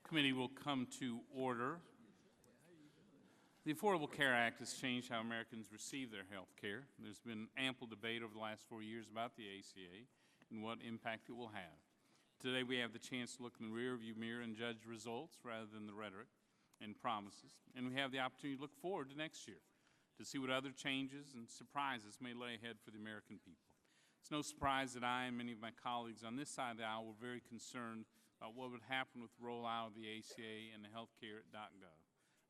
Committee will come to order. The Affordable Care Act has changed how Americans receive their health care. There's been ample debate over the last 4 years about the ACA and what impact it will have. Today we have the chance to look in the rearview mirror and judge results rather than the rhetoric and promises. And we have the opportunity to look forward to next year to see what other changes and surprises may lay ahead for the American people. It's no surprise that I and many of my colleagues on this side of the aisle were very concerned about what would happen with the rollout of the ACA and the healthcare.gov.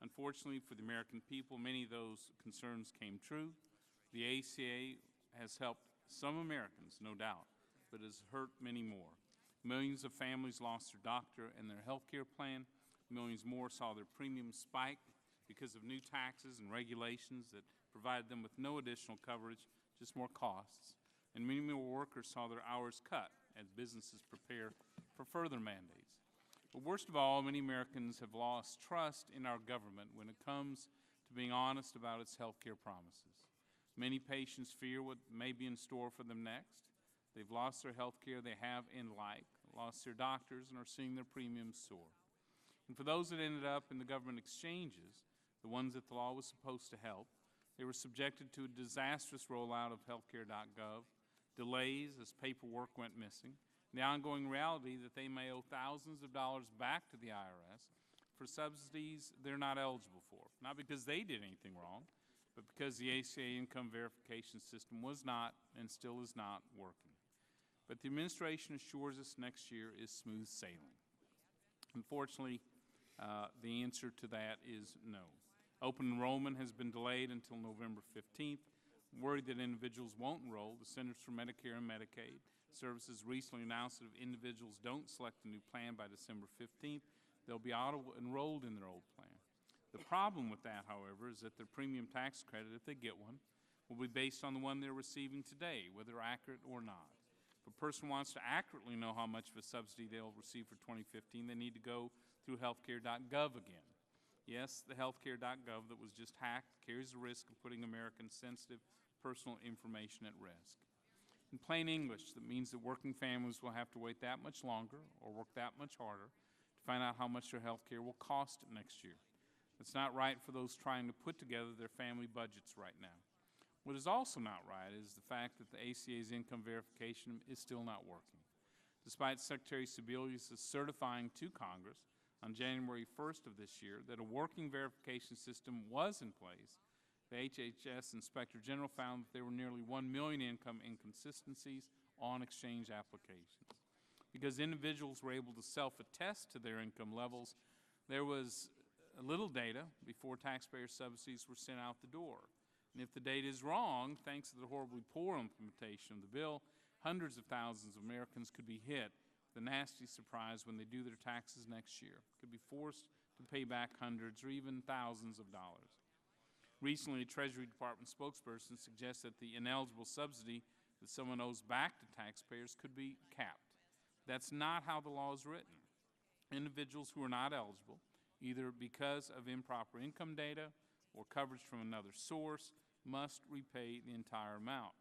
Unfortunately for the American people, many of those concerns came true. The ACA has helped some Americans, no doubt, but has hurt many more. Millions of families lost their doctor and their health care plan. Millions more saw their premiums spike because of new taxes and regulations that provided them with no additional coverage, just more costs. And many more workers saw their hours cut as businesses prepare for further mandates. But worst of all, many Americans have lost trust in our government when it comes to being honest about its health care promises. Many patients fear what may be in store for them next. They've lost their health care they have and like, lost their doctors, and are seeing their premiums soar. And for those that ended up in the government exchanges, the ones that the law was supposed to help, they were subjected to a disastrous rollout of healthcare.gov, delays as paperwork went missing, the ongoing reality that they may owe thousands of dollars back to the IRS for subsidies they're not eligible for, not because they did anything wrong, but because the ACA income verification system was not and still is not working. But the administration assures us next year is smooth sailing. Unfortunately, the answer to that is no. Open enrollment has been delayed until November 15th. Worried that individuals won't enroll, the Centers for Medicare and Medicaid Services recently announced that if individuals don't select a new plan by December 15th, they'll be auto-enrolled in their old plan. The problem with that, however, is that their premium tax credit, if they get one, will be based on the one they're receiving today, whether accurate or not. If a person wants to accurately know how much of a subsidy they'll receive for 2015, they need to go through healthcare.gov again. Yes, the healthcare.gov that was just hacked carries the risk of putting Americans' sensitive personal information at risk. In plain English, that means that working families will have to wait that much longer or work that much harder to find out how much their health care will cost next year. It's not right for those trying to put together their family budgets right now. What is also not right is the fact that the ACA's income verification is still not working. Despite Secretary Sebelius certifying to Congress on January 1st of this year that a working verification system was in place, the HHS Inspector General found that there were nearly 1 million income inconsistencies on exchange applications. Because individuals were able to self-attest to their income levels, there was little data before taxpayer subsidies were sent out the door. And if the data is wrong, thanks to the horribly poor implementation of the bill, hundreds of thousands of Americans could be hit with a nasty surprise when they do their taxes next year, could be forced to pay back hundreds or even thousands of dollars. Recently, a Treasury Department spokesperson suggests that the ineligible subsidy that someone owes back to taxpayers could be capped. That's not how the law is written. Individuals who are not eligible, either because of improper income data or coverage from another source, must repay the entire amount.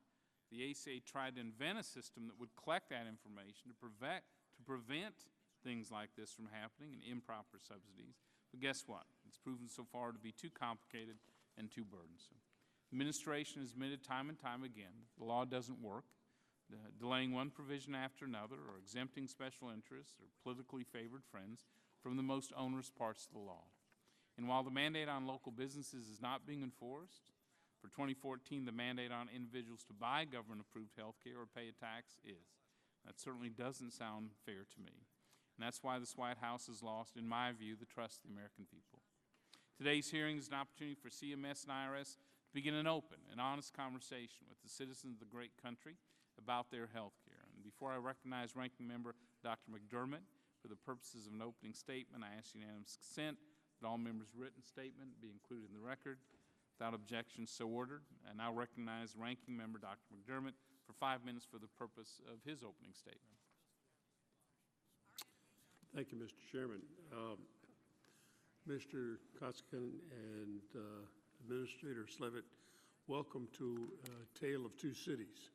The ACA tried to invent a system that would collect that information to prevent things like this from happening and improper subsidies. But guess what? It's proven so far to be too complicated and too burdensome. The administration has admitted time and time again the law doesn't work, delaying one provision after another or exempting special interests or politically favored friends from the most onerous parts of the law. And while the mandate on local businesses is not being enforced, for 2014 the mandate on individuals to buy government-approved health care or pay a tax is. That certainly doesn't sound fair to me. And that's why this White House has lost, in my view, the trust of the American people. Today's hearing is an opportunity for CMS and IRS to begin an open and honest conversation with the citizens of the great country about their health care. And before I recognize Ranking Member Dr. McDermott for the purposes of an opening statement, I ask unanimous consent that all members' written statement be included in the record. Without objection, so ordered. And I'll recognize Ranking Member Dr. McDermott for 5 minutes for the purpose of his opening statement. Thank you, Mr. Chairman. Mr. Koskin and Administrator Slevitt, welcome to Tale of Two Cities.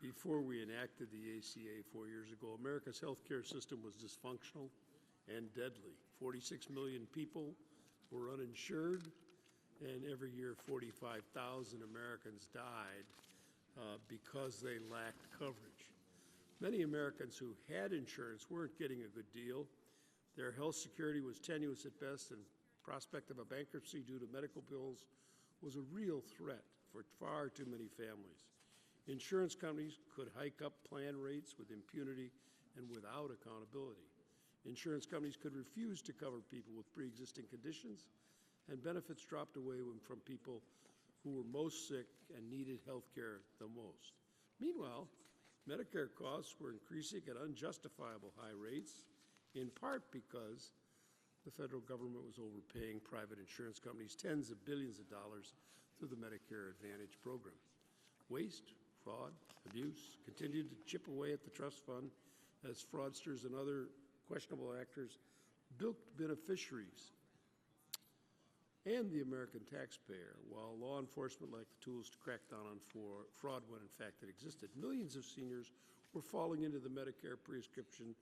before we enacted the ACA 4 years ago, America's healthcare system was dysfunctional and deadly. 46 million people were uninsured, and every year 45,000 Americans died because they lacked coverage. Many Americans who had insurance weren't getting a good deal. Their health security was tenuous at best, and prospect of a bankruptcy due to medical bills was a real threat for far too many families. Insurance companies could hike up plan rates with impunity and without accountability. Insurance companies could refuse to cover people with pre-existing conditions, and benefits dropped away from people who were most sick and needed health care the most. Meanwhile, Medicare costs were increasing at unjustifiable high rates, in part because the federal government was overpaying private insurance companies tens of billions of dollars through the Medicare Advantage program. Waste, fraud, abuse continued to chip away at the trust fund as fraudsters and other questionable actors bilked beneficiaries and the American taxpayer, while law enforcement lacked the tools to crack down on fraud when in fact it existed. Millions of seniors were falling into the Medicare prescription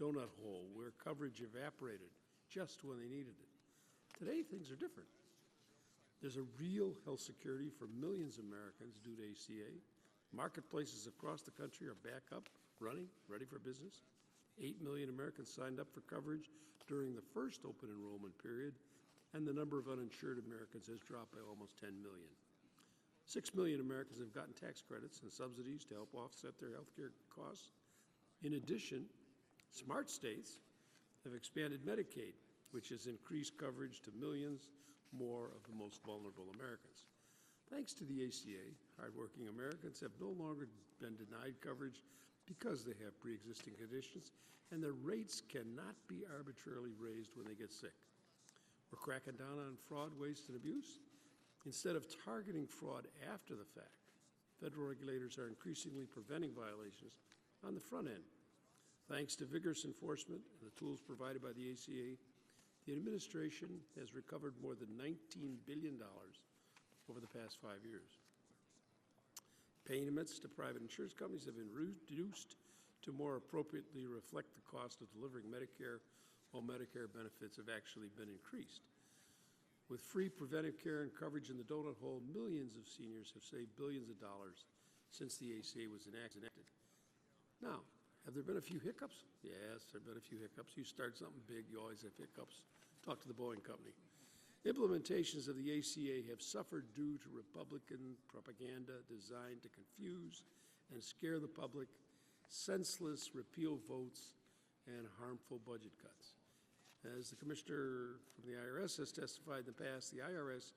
donut hole where coverage evaporated just when they needed it. Today, things are different. There's a real health security for millions of Americans due to ACA. Marketplaces across the country are back up, running, ready for business. 8 million Americans signed up for coverage during the first open enrollment period, and the number of uninsured Americans has dropped by almost 10 million. 6 million Americans have gotten tax credits and subsidies to help offset their health care costs. In addition, smart states have expanded Medicaid, which has increased coverage to millions more of the most vulnerable Americans. Thanks to the ACA, hardworking Americans have no longer been denied coverage because they have pre-existing conditions, and their rates cannot be arbitrarily raised when they get sick. We're cracking down on fraud, waste, and abuse. Instead of targeting fraud after the fact, federal regulators are increasingly preventing violations on the front end. Thanks to vigorous enforcement and the tools provided by the ACA, the administration has recovered more than $19 billion over the past 5 years. Payments to private insurance companies have been reduced to more appropriately reflect the cost of delivering Medicare, while Medicare benefits have actually been increased. With free preventive care and coverage in the donut hole, millions of seniors have saved billions of dollars since the ACA was enacted. Now, have there been a few hiccups? Yes, there have been a few hiccups. You start something big, you always have hiccups. Talk to the Boeing Company. Implementations of the ACA have suffered due to Republican propaganda designed to confuse and scare the public, senseless repeal votes, and harmful budget cuts. As the commissioner from the IRS has testified in the past, the IRS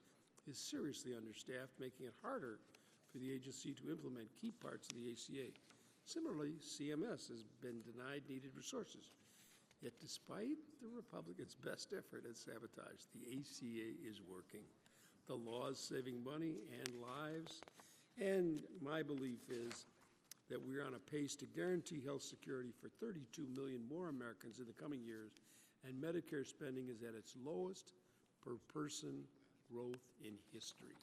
is seriously understaffed, making it harder for the agency to implement key parts of the ACA. Similarly, CMS has been denied needed resources. Yet despite the Republicans' best effort at sabotage, the ACA is working. The law is saving money and lives, and my belief is that we're on a pace to guarantee health security for 32 million more Americans in the coming years, and Medicare spending is at its lowest per person growth in history.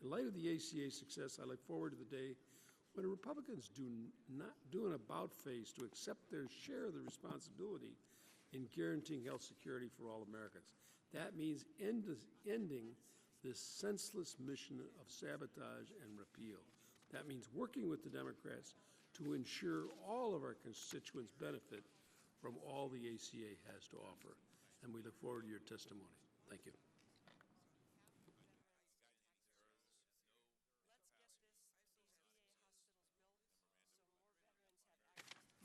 In light of the ACA success, I look forward to the day when Republicans do an about-face to accept their share of the responsibility in guaranteeing health security for all Americans. That means ending this senseless mission of sabotage and repeal. That means working with the Democrats to ensure all of our constituents benefit from all the ACA has to offer. And we look forward to your testimony. Thank you.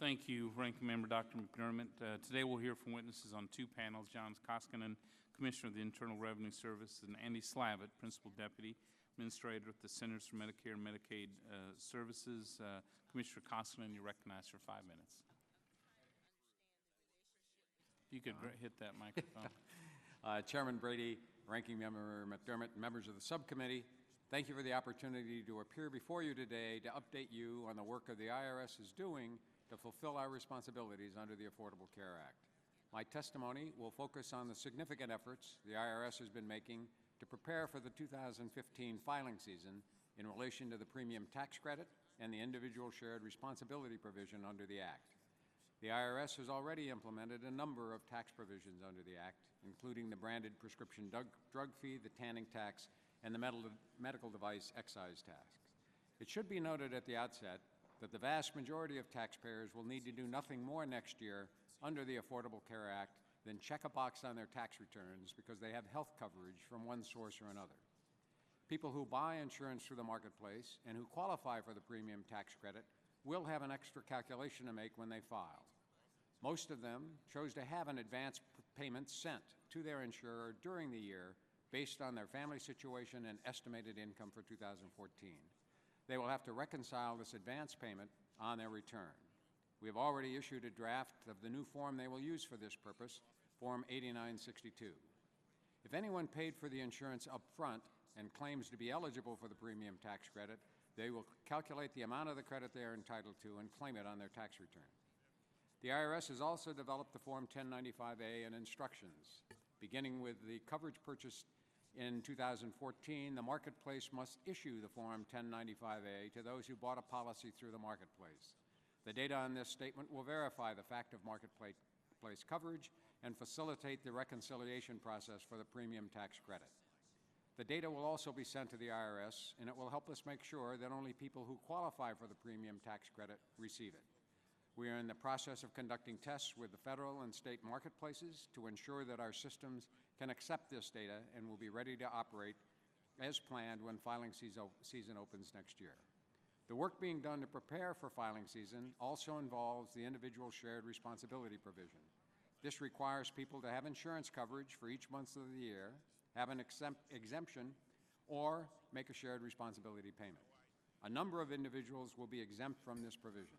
Thank you, Ranking Member Dr. McDermott. Today we'll hear from witnesses on two panels, John Koskinen, Commissioner of the Internal Revenue Service, and Andy Slavitt, Principal Deputy Administrator at the Centers for Medicare and Medicaid Services. Commissioner Koskinen, you're recognized for 5 minutes. You could hit that microphone. Chairman Brady, Ranking Member McDermott, members of the subcommittee, thank you for the opportunity to appear before you today to update you on the work of the IRS is doing to fulfill our responsibilities under the Affordable Care Act. My testimony will focus on the significant efforts the IRS has been making to prepare for the 2015 filing season in relation to the premium tax credit and the individual shared responsibility provision under the Act. The IRS has already implemented a number of tax provisions under the Act, including the branded prescription drug fee, the tanning tax, and the medical device excise tax. It should be noted at the outset that the vast majority of taxpayers will need to do nothing more next year under the Affordable Care Act than check a box on their tax returns because they have health coverage from one source or another. People who buy insurance through the marketplace and who qualify for the premium tax credit will have an extra calculation to make when they file. Most of them chose to have an advance payment sent to their insurer during the year based on their family situation and estimated income for 2014. They will have to reconcile this advance payment on their return. We have already issued a draft of the new form they will use for this purpose, Form 8962. If anyone paid for the insurance up front and claims to be eligible for the premium tax credit, they will calculate the amount of the credit they are entitled to and claim it on their tax return. The IRS has also developed the Form 1095-A and instructions. Beginning with the coverage purchased in 2014, the marketplace must issue the Form 1095-A to those who bought a policy through the marketplace. The data on this statement will verify the fact of marketplace coverage and facilitate the reconciliation process for the premium tax credit. The data will also be sent to the IRS, and it will help us make sure that only people who qualify for the premium tax credit receive it. We are in the process of conducting tests with the federal and state marketplaces to ensure that our systems can accept this data and will be ready to operate as planned when filing season opens next year. The work being done to prepare for filing season also involves the individual shared responsibility provision. This requires people to have insurance coverage for each month of the year, have an exemption, or make a shared responsibility payment. A number of individuals will be exempt from this provision.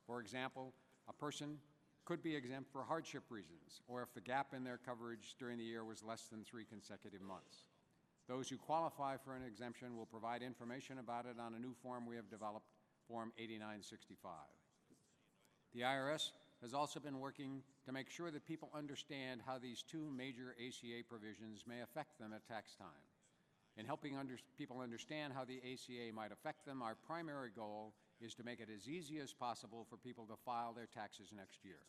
For example, a person could be exempt for hardship reasons, or if the gap in their coverage during the year was less than 3 consecutive months. Those who qualify for an exemption will provide information about it on a new form we have developed, Form 8965. The IRS has also been working to make sure that people understand how these two major ACA provisions may affect them at tax time. In helping people understand how the ACA might affect them, our primary goal is to make it as easy as possible for people to file their taxes next year.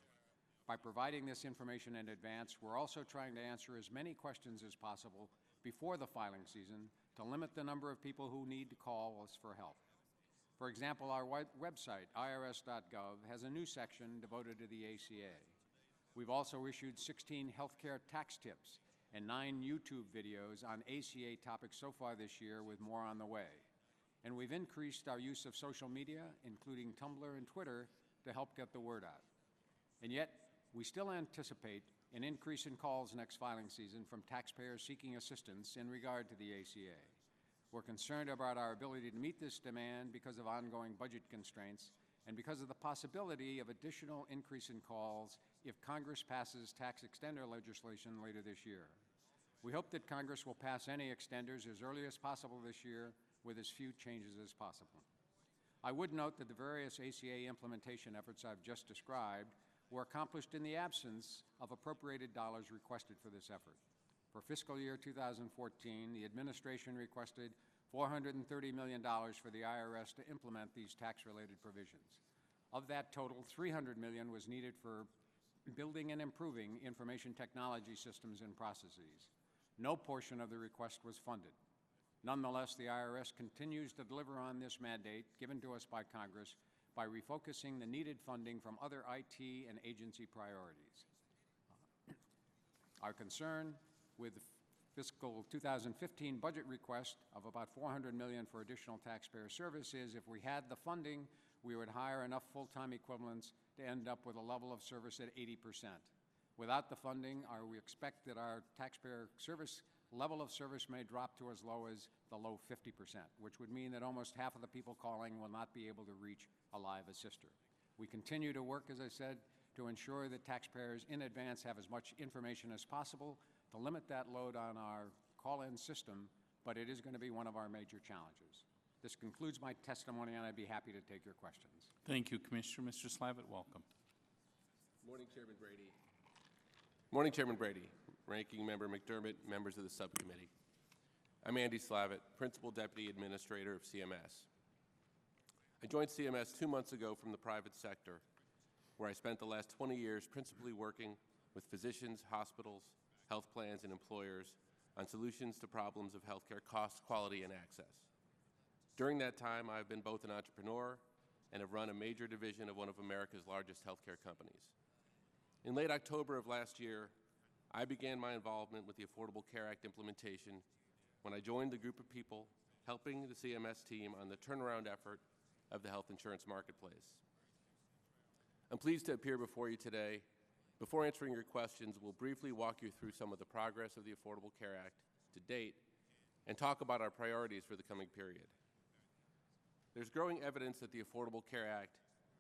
By providing this information in advance, we're also trying to answer as many questions as possible before the filing season to limit the number of people who need to call us for help. For example, our website, irs.gov, has a new section devoted to the ACA. We've also issued 16 healthcare tax tips and 9 YouTube videos on ACA topics so far this year, with more on the way. And we've increased our use of social media, including Tumblr and Twitter, to help get the word out. And yet, we still anticipate an increase in calls next filing season from taxpayers seeking assistance in regard to the ACA. We're concerned about our ability to meet this demand because of ongoing budget constraints and because of the possibility of additional increase in calls if Congress passes tax extender legislation later this year. We hope that Congress will pass any extenders as early as possible this year with as few changes as possible. I would note that the various ACA implementation efforts I've just described were accomplished in the absence of appropriated dollars requested for this effort. For fiscal year 2014, the administration requested $430 million for the IRS to implement these tax-related provisions. Of that total, $300 million was needed for building and improving information technology systems and processes. No portion of the request was funded. Nonetheless, the IRS continues to deliver on this mandate given to us by Congress by refocusing the needed funding from other IT and agency priorities. Our concern with the fiscal 2015 budget request of about $400 million for additional taxpayer service is if we had the funding, we would hire enough full-time equivalents to end up with a level of service at 80%. Without the funding, we expect that our taxpayer service level of service may drop to as low as the low 50%, which would mean that almost half of the people calling will not be able to reach a live assister. We continue to work, as I said, to ensure that taxpayers in advance have as much information as possible to limit that load on our call-in system, but it is going to be one of our major challenges. This concludes my testimony, and I'd be happy to take your questions. Thank you, Commissioner. Mr. Slavitt, welcome. Morning, Chairman Brady. Morning, Chairman Brady, Ranking Member McDermott, members of the subcommittee. I'm Andy Slavitt, Principal Deputy Administrator of CMS. I joined CMS 2 months ago from the private sector, where I spent the last 20 years principally working with physicians, hospitals, health plans, and employers on solutions to problems of healthcare cost, quality, and access. During that time, I've been both an entrepreneur and have run a major division of one of America's largest healthcare companies. In late October of last year, I began my involvement with the Affordable Care Act implementation when I joined the group of people helping the CMS team on the turnaround effort of the health insurance marketplace. I'm pleased to appear before you today. Before answering your questions, we'll briefly walk you through some of the progress of the Affordable Care Act to date and talk about our priorities for the coming period. There's growing evidence that the Affordable Care Act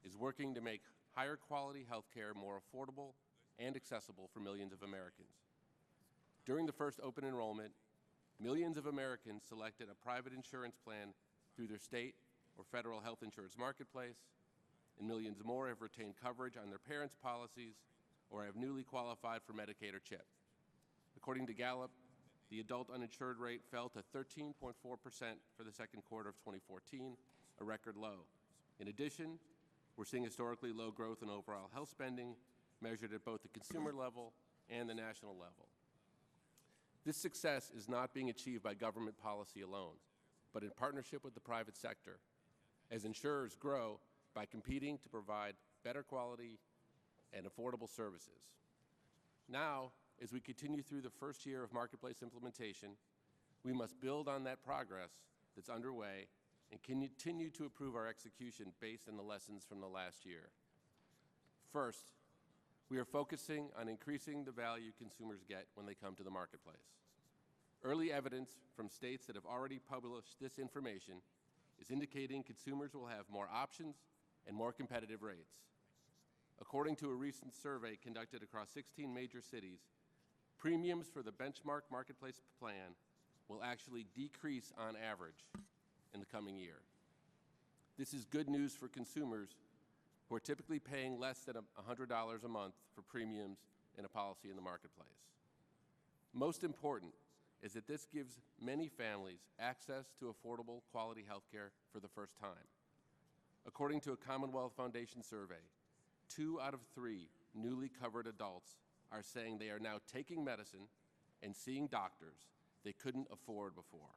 is working to make higher quality health care more affordable and accessible for millions of Americans. During the first open enrollment, millions of Americans selected a private insurance plan through their state or federal health insurance marketplace, and millions more have retained coverage on their parents' policies or have newly qualified for Medicaid or CHIP. According to Gallup, the adult uninsured rate fell to 13.4% for the second quarter of 2014, a record low. In addition, we're seeing historically low growth in overall health spending, measured at both the consumer level and the national level. This success is not being achieved by government policy alone, but in partnership with the private sector, as insurers grow by competing to provide better quality and affordable services. Now, as we continue through the first year of marketplace implementation, we must build on that progress that's underway and continue to improve our execution based on the lessons from the last year. First, we are focusing on increasing the value consumers get when they come to the marketplace. Early evidence from states that have already published this information is indicating consumers will have more options and more competitive rates. According to a recent survey conducted across 16 major cities, premiums for the benchmark marketplace plan will actually decrease on average in the coming year. This is good news for consumers who are typically paying less than $100 a month for premiums in a policy in the marketplace. Most important is that this gives many families access to affordable quality health care for the first time. According to a Commonwealth Foundation survey, 2 out of 3 newly covered adults are saying they are now taking medicine and seeing doctors they couldn't afford before.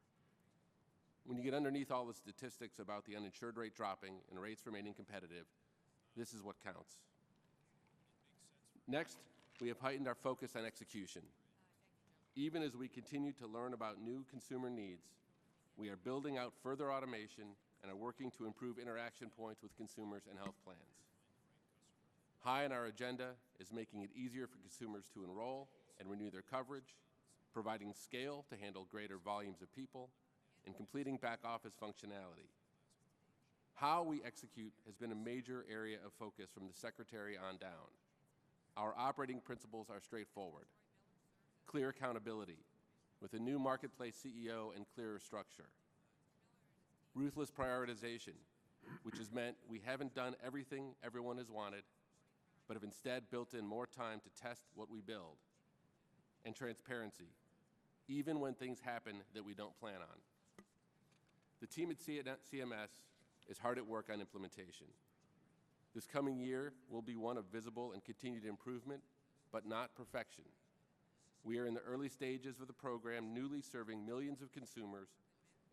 When you get underneath all the statistics about the uninsured rate dropping and rates remaining competitive, this is what counts. Next, we have heightened our focus on execution. Even as we continue to learn about new consumer needs, we are building out further automation and are working to improve interaction points with consumers and health plans. High on our agenda is making it easier for consumers to enroll and renew their coverage, providing scale to handle greater volumes of people, and completing back-office functionality. How we execute has been a major area of focus from the Secretary on down. Our operating principles are straightforward. Clear accountability, with a new marketplace CEO and clearer structure. Ruthless prioritization, which has meant we haven't done everything everyone has wanted, but have instead built in more time to test what we build. And transparency, even when things happen that we don't plan on. The team at CMS is hard at work on implementation. This coming year will be one of visible and continued improvement, but not perfection. We are in the early stages of the program, newly serving millions of consumers,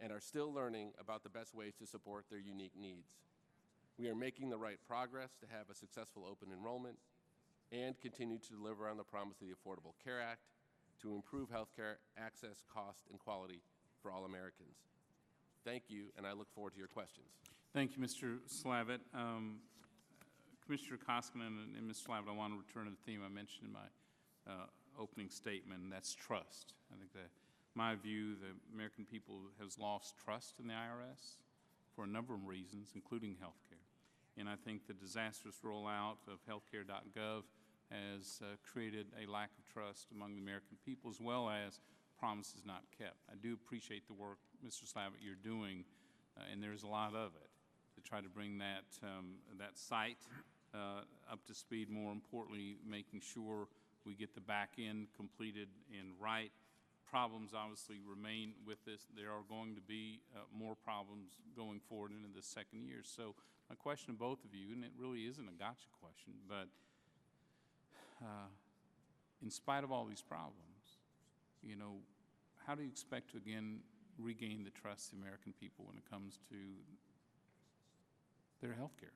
and are still learning about the best ways to support their unique needs. We are making the right progress to have a successful open enrollment and continue to deliver on the promise of the Affordable Care Act to improve health care access, cost, and quality for all Americans. Thank you, and I look forward to your questions. Thank you, Mr. Slavitt. Commissioner Koskinen and Ms. Slavitt, I want to return to the theme I mentioned in my opening statement, and that's trust. I think that, my view, the American people has lost trust in the IRS for a number of reasons, including health care. And I think the disastrous rollout of healthcare.gov has created a lack of trust among the American people, as well as promises not kept. I do appreciate the work, Mr. Slavitt, you're doing, and there's a lot of it, to try to bring that, that site up to speed. More importantly, making sure we get the back end completed and right problems obviously remain with this. There are going to be more problems going forward into the second year. So my question to both of you, and it really isn't a gotcha question, but in spite of all these problems, you know, how do you expect to again regain the trust of the American people when it comes to their health care?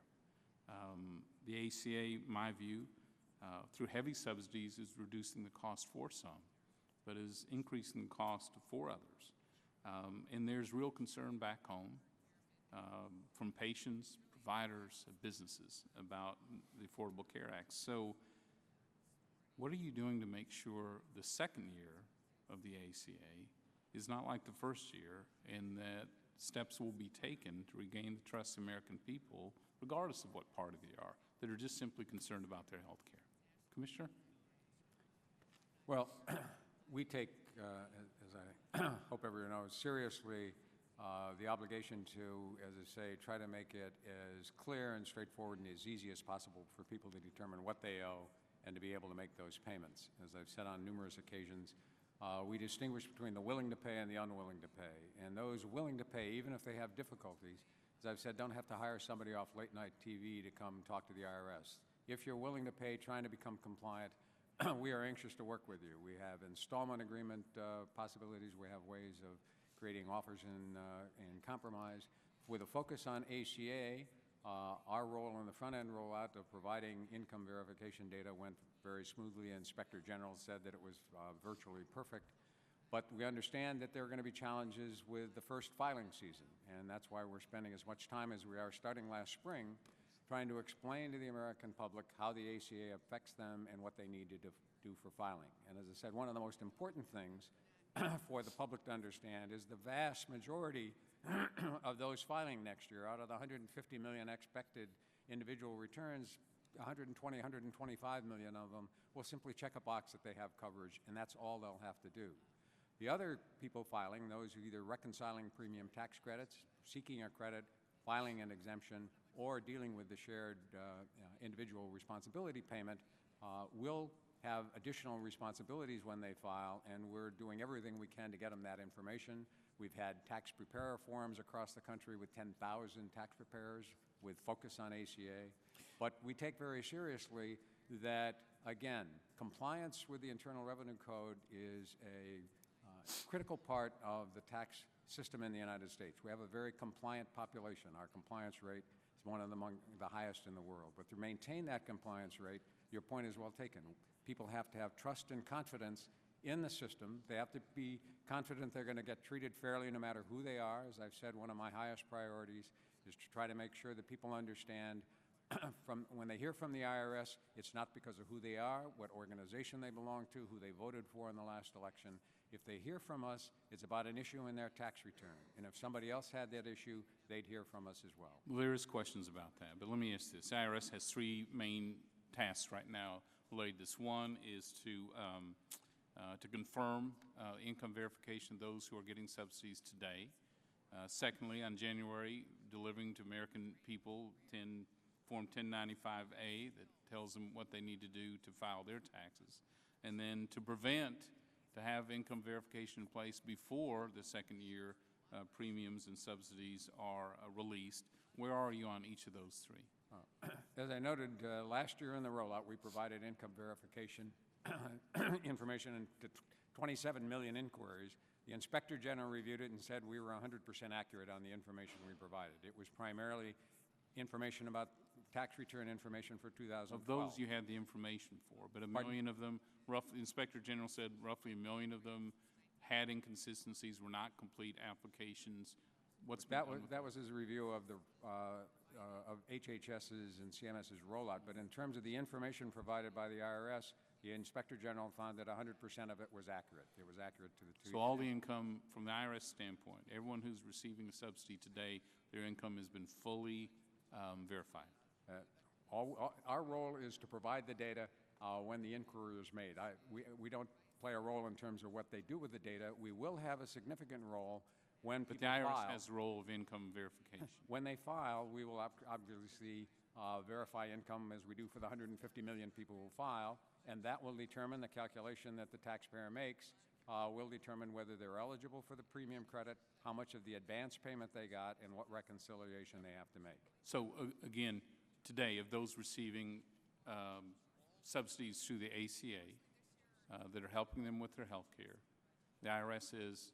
The ACA, my view, through heavy subsidies is reducing the cost for some, but is increasing the cost for others. And there's real concern back home from patients, providers, businesses about the Affordable Care Act. So what are you doing to make sure the second year of the ACA is not like the first year, and that steps will be taken to regain the trust of American people, regardless of what party they are, that are just simply concerned about their health care? Commissioner? Well, we take, as I hope everyone knows, seriously the obligation to, as I say, try to make it as clear and straightforward and as easy as possible for people to determine what they owe and to be able to make those payments. As I've said on numerous occasions, we distinguish between the willing to pay and the unwilling to pay. And those willing to pay, even if they have difficulties, as I've said, don't have to hire somebody off late-night TV to come talk to the IRS. If you're willing to pay, trying to become compliant, we are anxious to work with you. We have installment agreement possibilities. We have ways of creating offers in compromise. With a focus on ACA, our role in the front-end rollout of providing income verification data went very smoothly. Inspector General said that it was virtually perfect. But we understand that there are going to be challenges with the first filing season, and that's why we're spending as much time as we are starting last spring trying to explain to the American public how the ACA affects them and what they need to do for filing. And as I said, one of the most important things for the public to understand is the vast majority of those filing next year, out of the 150 million expected individual returns, 120, 125 million of them will simply check a box that they have coverage, and that's all they'll have to do. The other people filing, those who either reconciling premium tax credits, seeking a credit, filing an exemption, or dealing with the shared individual responsibility payment, will have additional responsibilities when they file, and we're doing everything we can to get them that information. We've had tax preparer forums across the country with 10,000 tax preparers with focus on ACA. But we take very seriously that, again, compliance with the Internal Revenue Code is a critical part of the tax system in the United States. We have a very compliant population. Our compliance rate is one of among the highest in the world. But to maintain that compliance rate, your point is well taken. People have to have trust and confidence in the system. They have to be confident they're going to get treated fairly no matter who they are. As I've said, one of my highest priorities is to try to make sure that people understand when they hear from the IRS, it's not because of who they are, what organization they belong to, who they voted for in the last election. If they hear from us, it's about an issue in their tax return. And if somebody else had that issue, they'd hear from us as well. Well, there is questions about that, but let me ask this. IRS has three main tasks right now related to this. One is to confirm income verification of those who are getting subsidies today. Secondly, on January, delivering to American people Form 1095A that tells them what they need to do to file their taxes. And then to have income verification in place before the second year premiums and subsidies are released. Where are you on each of those three? As I noted, last year in the rollout, we provided income verification information to 27 million inquiries. The Inspector General reviewed it and said we were 100% accurate on the information we provided. It was primarily information about tax return information for 2012. Of those you had the information for, but a million of them, roughly, the Inspector General said roughly a million of them had inconsistencies, were not complete applications. That was his review of the of HHS's and CMS's rollout. But in terms of the information provided by the IRS, the Inspector General found that 100% of it was accurate. It was accurate to the truth. So all the income, from the IRS standpoint, everyone who's receiving a subsidy today, their income has been fully verified. Our role is to provide the data when the inquiry is made. We don't play a role in terms of what they do with the data. We will have a significant role when people file. But the IRS has the role of income verification. When they file, we will obviously verify income as we do for the 150 million people who file, and that will determine the calculation that the taxpayer makes will determine whether they're eligible for the premium credit, how much of the advance payment they got, and what reconciliation they have to make. So again, today, of those receiving subsidies through the ACA that are helping them with their health care, the IRS is,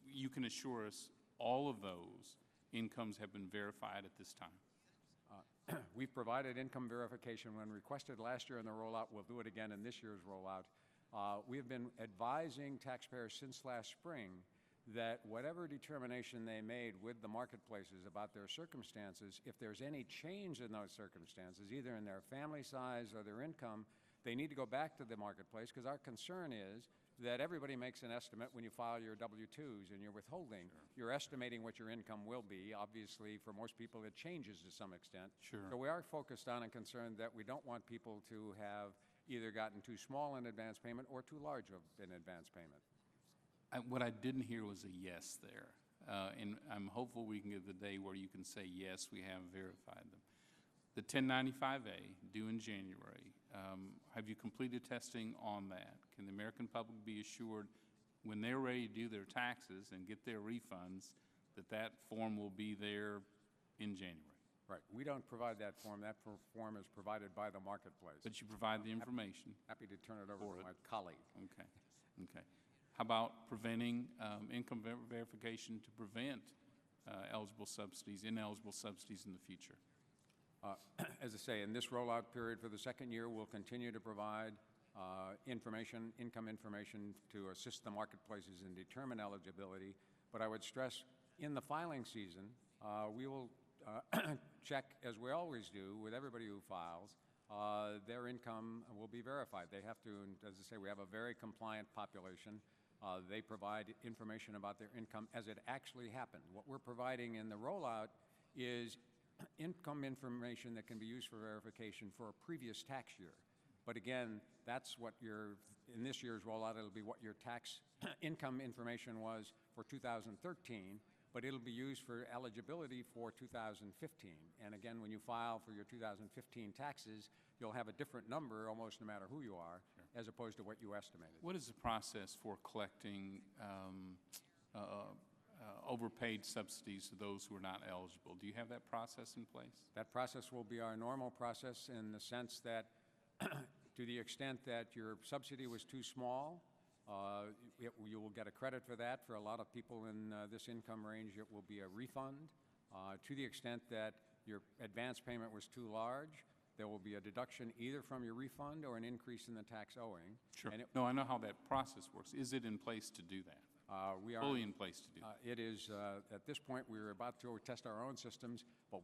you can assure us all of those incomes have been verified at this time. We've provided income verification when requested last year in the rollout. We'll do it again in this year's rollout. We have been advising taxpayers since last spring that whatever determination they made with the marketplaces about their circumstances, if there's any change in those circumstances, either in their family size or their income, they need to go back to the marketplace, because our concern is that everybody makes an estimate when you file your W-2s and you're withholding. Sure. You're estimating what your income will be. Obviously, for most people, it changes to some extent. Sure. So we are focused on and concerned that we don't want people to have either gotten too small in advance payment or too large of an advance payment. What I didn't hear was a yes there. And I'm hopeful we can get the day where you can say, yes, we have verified them. The 1095-A, due in January, have you completed testing on that? Can the American public be assured when they're ready to do their taxes and get their refunds that that form will be there in January? Right. We don't provide that form. That form is provided by the marketplace. But you provide the information. Happy to turn it over to my colleague. Okay. Okay. How about preventing income verification to prevent eligible subsidies, ineligible subsidies in the future? As I say, in this rollout period for the second year, we'll continue to provide information, income information to assist the marketplaces and determine eligibility. But I would stress, in the filing season, we will check, as we always do with everybody who files, their income will be verified. They have to, as I say, we have a very compliant population. They provide information about their income as it actually happened. What we're providing in the rollout is income information that can be used for verification for a previous tax year. But again, that's what in this year's rollout, it'll be what your tax income information was for 2013, but it'll be used for eligibility for 2015. And again, when you file for your 2015 taxes, you'll have a different number almost no matter who you are, sure, as opposed to what you estimated. What is the process for collecting overpaid subsidies to those who are not eligible? Do you have that process in place? That process will be our normal process in the sense that to the extent that your subsidy was too small, you will get a credit for that. For a lot of people in this income range, it will be a refund. To the extent that your advance payment was too large, there will be a deduction either from your refund or an increase in the tax owing. Sure. No, I know how that process works. Is it in place to do that? We are fully in place to do that. It is, at this point, we're about to test our own systems, but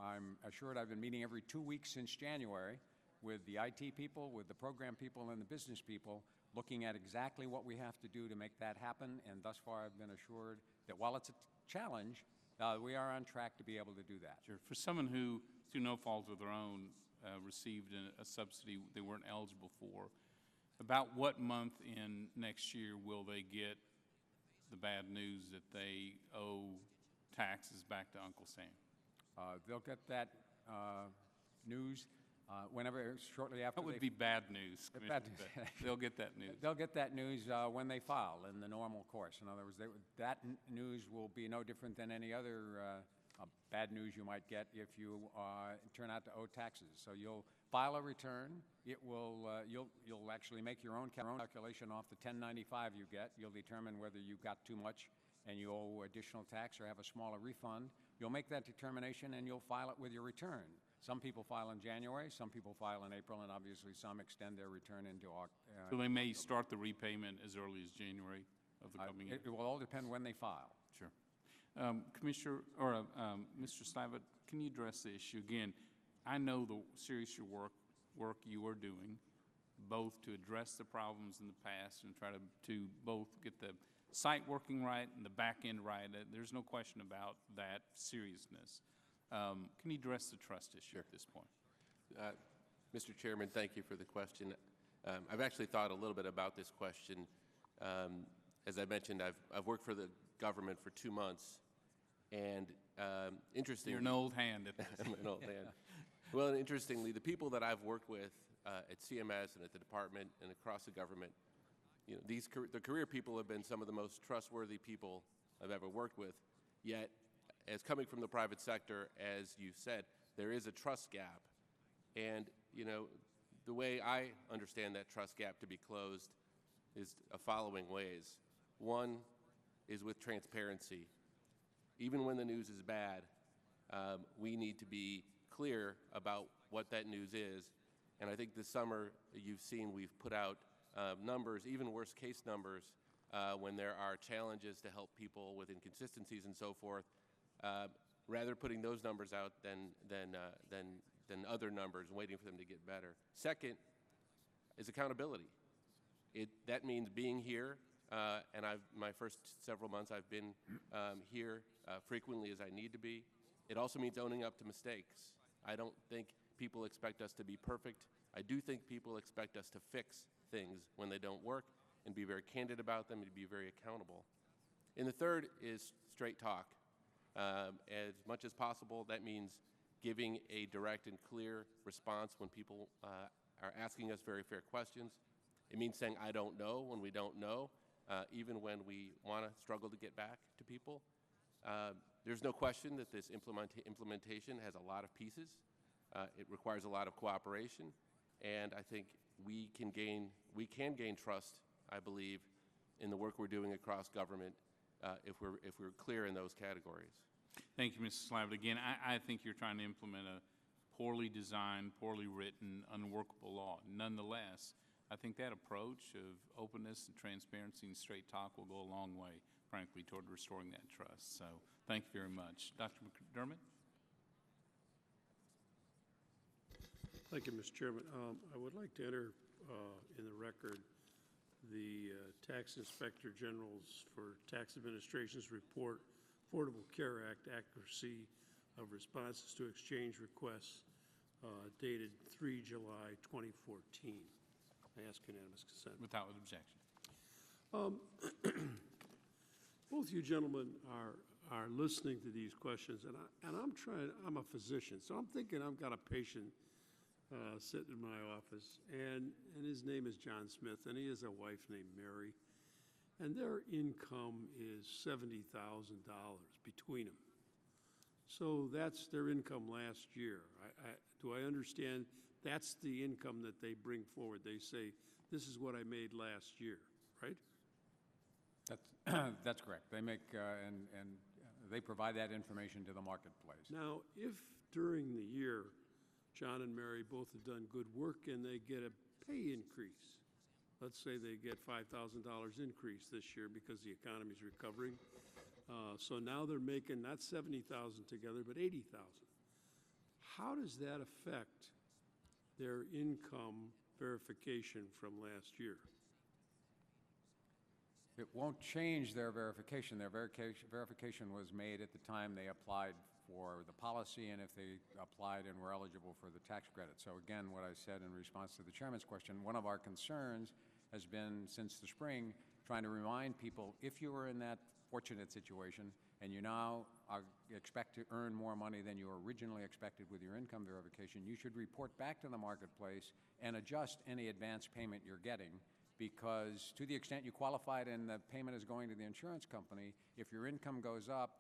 I'm assured I've been meeting every 2 weeks since January with the IT people, with the program people, and the business people, looking at exactly what we have to do to make that happen. And thus far, I've been assured that while it's a challenge, we are on track to be able to do that. Sure. For someone who, through no fault of their own, received a subsidy they weren't eligible for, about what month in next year will they get the bad news that they owe taxes back to Uncle Sam? They'll get that news whenever, shortly after. That would be bad news. They'll get that news. They'll get that news when they file in the normal course. In other words, that news will be no different than any other bad news you might get if you turn out to owe taxes. So you'll file a return. It will you'll actually make your own calculation off the 1095 you get. You'll determine whether you got too much and you owe additional tax or have a smaller refund. You'll make that determination and you'll file it with your return. Some people file in January, some people file in April, and obviously some extend their return into October. So they may start the repayment as early as January of the coming year? It will all depend when they file. Sure. Commissioner, or Mr. Stivat, can you address the issue again? I know the serious work you are doing, both to address the problems in the past and try to both get the site working right and the back end right. There's no question about that seriousness. Can you address the trust issue at this point? Mr. Chairman, thank you for the question. I've actually thought a little bit about this question. As I mentioned, I've worked for the government for 2 months, and interestingly, you're an old hand at this. I'm an old hand. Well, and interestingly, the people that I've worked with at CMS and at the department and across the government the career people have been some of the most trustworthy people I've ever worked with. Yet, as coming from the private sector, as you said, there is a trust gap. And, the way I understand that trust gap to be closed is the following ways. One is with transparency. Even when the news is bad, we need to be clear about what that news is. And I think this summer you've seen we've put out numbers, even worst case numbers, when there are challenges to help people with inconsistencies and so forth, rather putting those numbers out than other numbers and waiting for them to get better. Second is accountability. That means being here, and my first several months I've been here frequently as I need to be. It also means owning up to mistakes. I don't think people expect us to be perfect. I do think people expect us to fix things when they don't work and be very candid about them and be very accountable. And the third is straight talk. As much as possible, that means giving a direct and clear response when people are asking us very fair questions. It means saying, I don't know, when we don't know, even when we want to struggle to get back to people. There's no question that this implementation has a lot of pieces. It requires a lot of cooperation, and I think we can gain trust, I believe, in the work we're doing across government if we're clear in those categories. Thank you, Mr. Slavitt. Again, I think you're trying to implement a poorly designed, poorly written, unworkable law. Nonetheless, I think that approach of openness and transparency and straight talk will go a long way, frankly, toward restoring that trust. So thank you very much. Dr. McDermott? Thank you, Mr. Chairman. I would like to enter in the record the Tax Inspector General's for Tax Administration's report, Affordable Care Act Accuracy of Responses to Exchange Requests, dated 3 July 2014. I ask unanimous consent. Without objection. Both you gentlemen are listening to these questions, and I'm a physician, so I'm thinking I've got a patient sitting in my office, and his name is John Smith, and he has a wife named Mary, and their income is $70,000 between them. So that's their income last year. Do I understand that's the income that they bring forward? They say, this is what I made last year, right? That's correct. They make and they provide that information to the marketplace. Now, if during the year John and Mary both have done good work and they get a pay increase, let's say they get $5,000 increase this year because the economy is recovering, so now they're making not $70,000 together but $80,000. How does that affect their income verification from last year? It won't change their verification. Their verification was made at the time they applied for the policy and if they applied and were eligible for the tax credit. So again, what I said in response to the chairman's question, one of our concerns has been since the spring trying to remind people, if you were in that fortunate situation and you now expect to earn more money than you originally expected with your income verification, you should report back to the marketplace and adjust any advance payment you're getting, because to the extent you qualified and the payment is going to the insurance company, if your income goes up,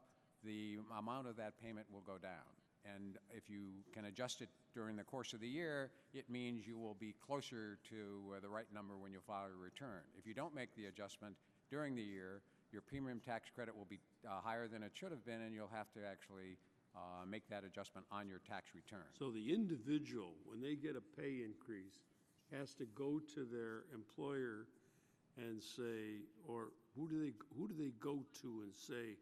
the amount of that payment will go down. And if you can adjust it during the course of the year, it means you will be closer to the right number when you file your return. If you don't make the adjustment during the year, your premium tax credit will be higher than it should have been, and you'll have to actually make that adjustment on your tax return. So the individual, when they get a pay increase, has to go to their employer and say, or who do they go to and say,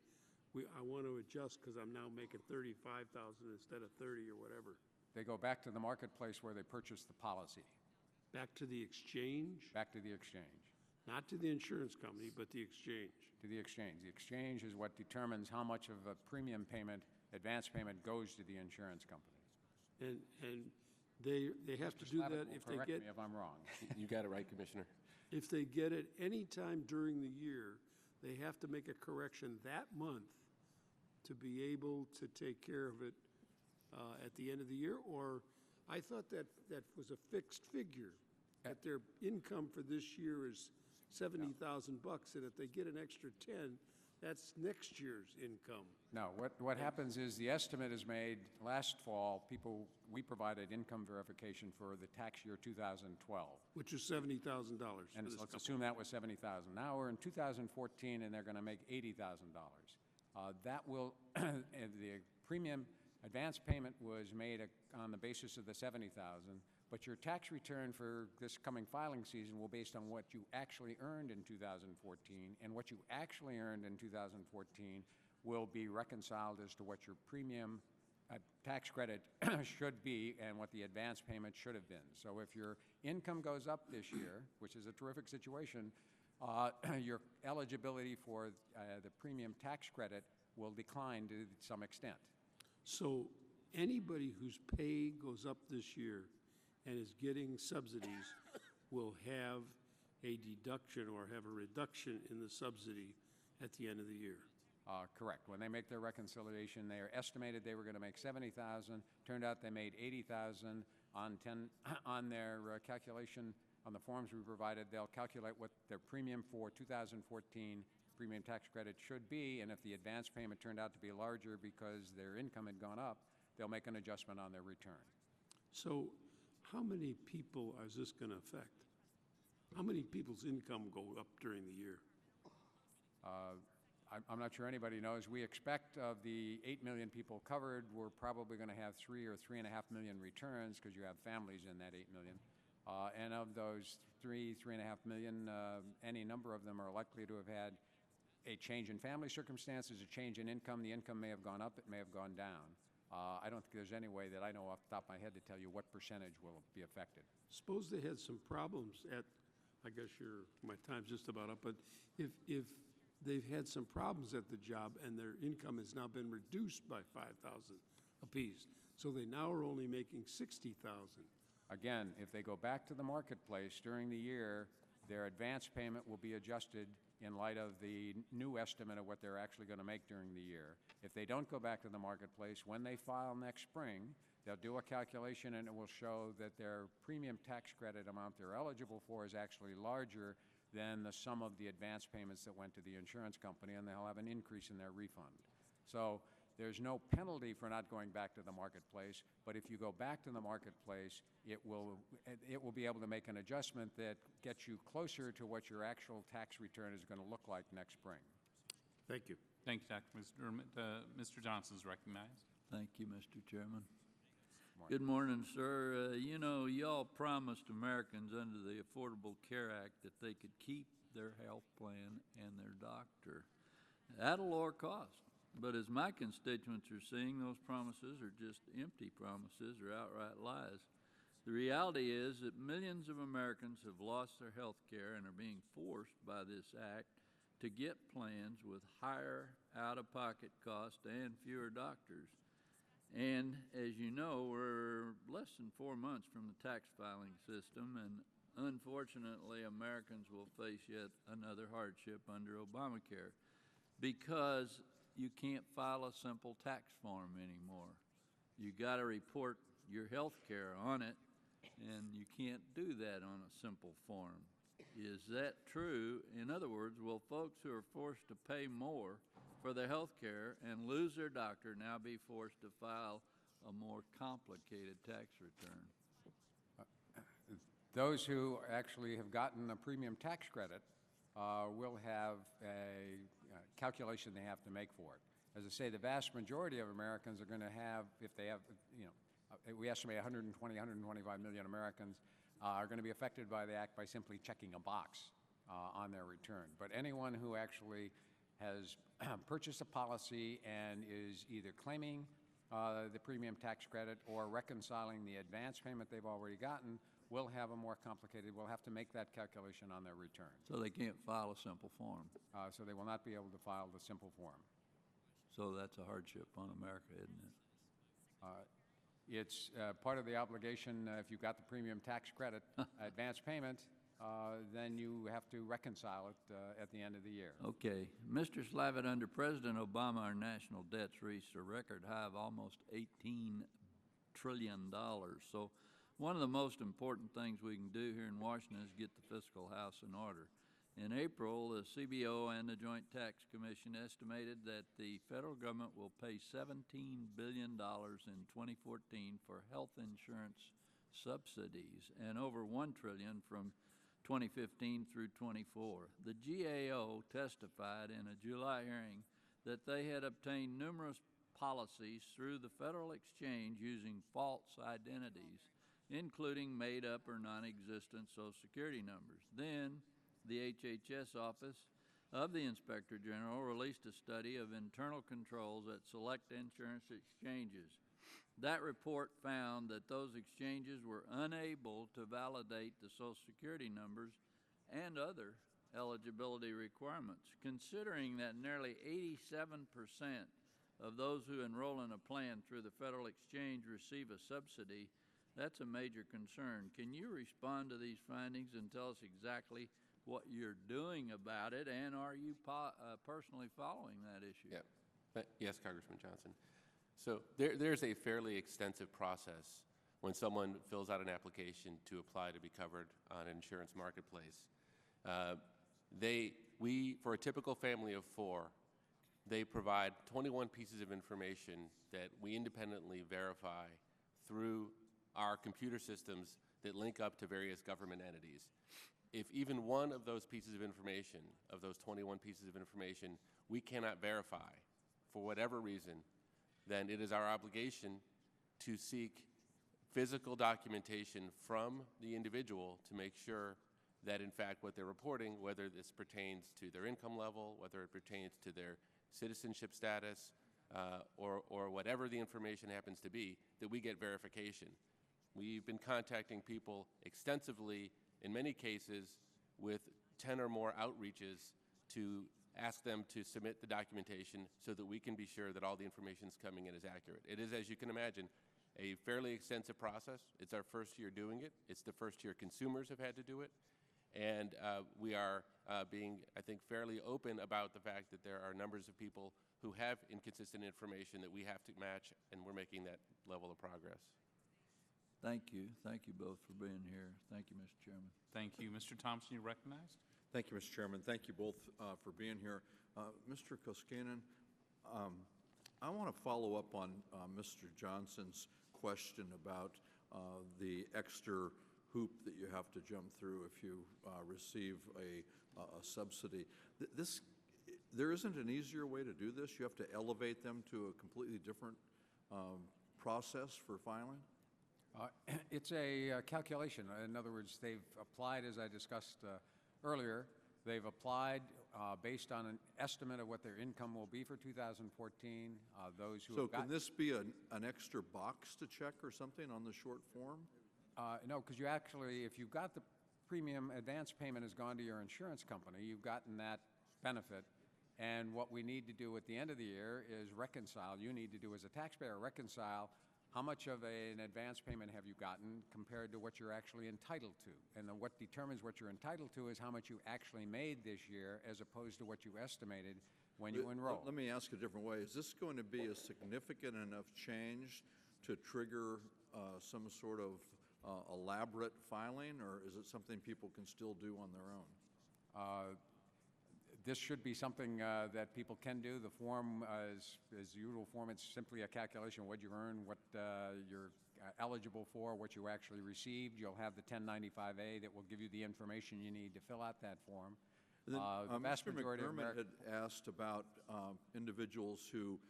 I want to adjust because I'm now making $35,000 instead of $30,000 or whatever? They go back to the marketplace where they purchased the policy. Back to the exchange? Back to the exchange. Not to the insurance company, but the exchange. To the exchange. The exchange is what determines how much of a premium payment, advance payment, goes to the insurance company. And they have to do that if they get... Correct me if I'm wrong. You got it right, Commissioner. If they get it any time during the year, they have to make a correction that month to be able to take care of it at the end of the year? Or I thought that was a fixed figure, that their income for this year is 70,000 bucks, and if they get an extra 10, that's next year's income. No, what happens is the estimate is made last fall. We provided income verification for the tax year 2012. Which is $70,000 And for this let's couple. assume that was 70,000. Now we're in 2014 and they're going to make $80,000. That will, the premium advance payment was made on the basis of the 70,000, but your tax return for this coming filing season will be based on what you actually earned in 2014, and what you actually earned in 2014 will be reconciled as to what your premium tax credit should be and what the advance payment should have been. So if your income goes up this year, which is a terrific situation, your eligibility for the premium tax credit will decline to some extent. So anybody whose pay goes up this year and is getting subsidies will have a deduction or have a reduction in the subsidy at the end of the year. Correct. When they make their reconciliation, they are estimated they were going to make 70,000. Turned out they made 80,000 on their calculation on the forms we provided. They'll calculate what their premium for 2014 premium tax credit should be, and if the advance payment turned out to be larger because their income had gone up, they'll make an adjustment on their return. So how many people is this going to affect? How many people's income go up during the year? I'm not sure anybody knows. We expect of the 8 million people covered, we're probably going to have 3 or 3.5 million returns because you have families in that 8 million. And of those 3.5 million, any number of them are likely to have had a change in family circumstances, a change in income. The income may have gone up, it may have gone down. I don't think there's any way that I know off the top of my head to tell you what percentage will be affected. Suppose they had some problems at, I guess my time's just about up, but if they've had some problems at the job and their income has now been reduced by 5,000 apiece, so they now are only making 60,000. Again, if they go back to the marketplace during the year, their advance payment will be adjusted in light of the new estimate of what they're actually going to make during the year. If they don't go back to the marketplace, when they file next spring, they'll do a calculation and it will show that their premium tax credit amount they're eligible for is actually larger than the sum of the advance payments that went to the insurance company, and they'll have an increase in their refund. So there's no penalty for not going back to the marketplace, but if you go back to the marketplace, it will be able to make an adjustment that gets you closer to what your actual tax return is going to look like next spring. Thank you. Thank you, Dr. McDermott. Mr. Johnson is recognized. Thank you, Mr. Chairman. Good morning, sir. You know, y'all promised Americans under the Affordable Care Act that they could keep their health plan and their doctor at a lower cost. But as my constituents are seeing, those promises are just empty promises or outright lies. The reality is that millions of Americans have lost their health care and are being forced by this act to get plans with higher out-of-pocket costs and fewer doctors. And as you know, we're less than 4 months from the tax filing system, and unfortunately, Americans will face yet another hardship under Obamacare because you can't file a simple tax form anymore. You got to report your health care on it, and you can't do that on a simple form. Is that true? In other words, will folks who are forced to pay more for their health care and lose their doctor now be forced to file a more complicated tax return? Those who actually have gotten a premium tax credit will have a calculation they have to make for it. As I say, the vast majority of Americans are going to have, if they have, we estimate 120, 125 million Americans are going to be affected by the act by simply checking a box on their return. But anyone who actually has purchased a policy and is either claiming the premium tax credit or reconciling the advance payment they've already gotten will have a more complicated, will have to make that calculation on their return. So they can't file a simple form. So they will not be able to file the simple form. So that's a hardship on America, isn't it? It's part of the obligation. If you've got the premium tax credit advance payment, then you have to reconcile it at the end of the year. Okay. Mr. Slavitt, under President Obama, our national debts reached a record high of almost $18 trillion. So one of the most important things we can do here in Washington is get the fiscal house in order. In April, the CBO and the Joint Tax Commission estimated that the federal government will pay $17 billion in 2014 for health insurance subsidies and over $1 trillion from 2015 through 24. The GAO testified in a July hearing that they had obtained numerous policies through the federal exchange using false identities, including made-up or non-existent Social Security numbers. Then, the HHS Office of the Inspector General released a study of internal controls at select insurance exchanges. That report found that those exchanges were unable to validate the Social Security numbers and other eligibility requirements. Considering that nearly 87% of those who enroll in a plan through the federal exchange receive a subsidy, that's a major concern. Can you respond to these findings and tell us exactly what you're doing about it, and are you personally following that issue? Yeah. Yes, Congressman Johnson. So there's a fairly extensive process when someone fills out an application to apply to be covered on an insurance marketplace. For a typical family of 4, they provide 21 pieces of information that we independently verify through our computer systems that link up to various government entities. If even one of those pieces of information, of those 21 pieces of information, we cannot verify for whatever reason, then it is our obligation to seek physical documentation from the individual to make sure that, in fact, what they're reporting, whether this pertains to their income level, whether it pertains to their citizenship status, or whatever the information happens to be, that we get verification. We've been contacting people extensively, in many cases, with 10 or more outreaches to ask them to submit the documentation so that we can be sure that all the information is coming in is accurate. It is, as you can imagine, a fairly extensive process. It's our first year doing it. It's the first year consumers have had to do it. And we are being, I think, fairly open about the fact that there are numbers of people who have inconsistent information that we have to match, and we're making that level of progress. Thank you. Thank you both for being here. Thank you, Mr. Chairman. Thank you. Mr. Thompson, you're recognized. Thank you, Mr. Chairman. Thank you both for being here. Mr. Koskinen, I want to follow up on Mr. Johnson's question about the extra hoop that you have to jump through if you receive a subsidy. There isn't an easier way to do this? You have to elevate them to a completely different process for filing? It's a calculation. In other words, they've applied, as I discussed earlier, they've applied based on an estimate of what their income will be for 2014. Those who can this be an extra box to check or something on the short form? No, because you actually, if you've got the premium advance payment has gone to your insurance company, you've gotten that benefit. And what we need to do at the end of the year is reconcile. You need to do as a taxpayer, reconcile how much of an advance payment have you gotten compared to what you're actually entitled to. And then what determines what you're entitled to is how much you actually made this year as opposed to what you estimated when you enrolled. Let me ask a different way. Is this going to be a significant enough change to trigger some sort of elaborate filing, or is it something people can still do on their own? This should be something that people can do. The form is the usual form. It's simply a calculation of what you earn, what you're eligible for, what you actually received. You'll have the 1095A that will give you the information you need to fill out that form. Mr. McDermott had asked about individuals who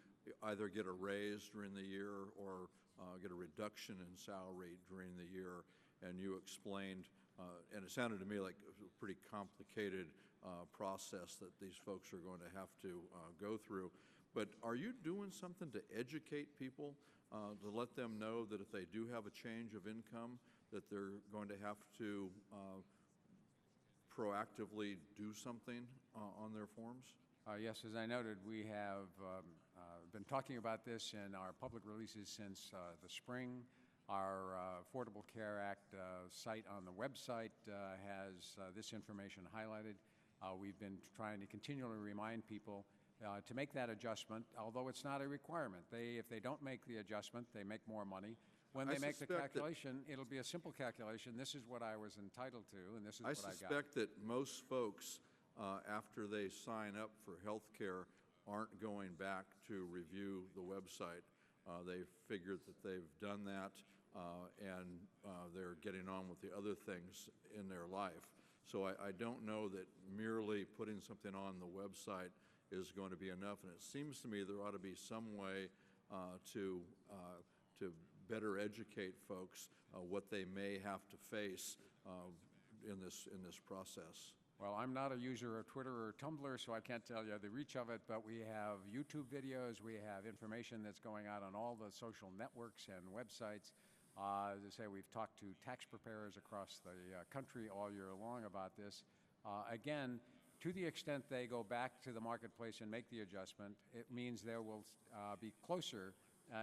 either get a raise during the year or get a reduction in salary during the year, and you explained, and it sounded to me like it was a pretty complicated process that these folks are going to have to go through. But are you doing something to educate people, to let them know that if they do have a change of income, that they're going to have to proactively do something on their forms? Yes, as I noted, we have been talking about this in our public releases since the spring. Our Affordable Care Act site on the website has this information highlighted. We've been trying to continually remind people to make that adjustment, although it's not a requirement. If they don't make the adjustment, they make more money. When they make the calculation, it'll be a simple calculation. This is what I was entitled to, and this is what I got. I suspect that most folks after they sign up for health care, aren't going back to review the website. They figured that they've done that, and they're getting on with the other things in their life. So I don't know that merely putting something on the website is going to be enough, and it seems to me there ought to be some way to better educate folks what they may have to face in this process. Well, I'm not a user of Twitter or Tumblr, so I can't tell you the reach of it, but we have YouTube videos, we have information that's going out on all the social networks and websites. As I say, we've talked to tax preparers across the country all year long about this. Again, to the extent they go back to the marketplace and make the adjustment, it means there will be closer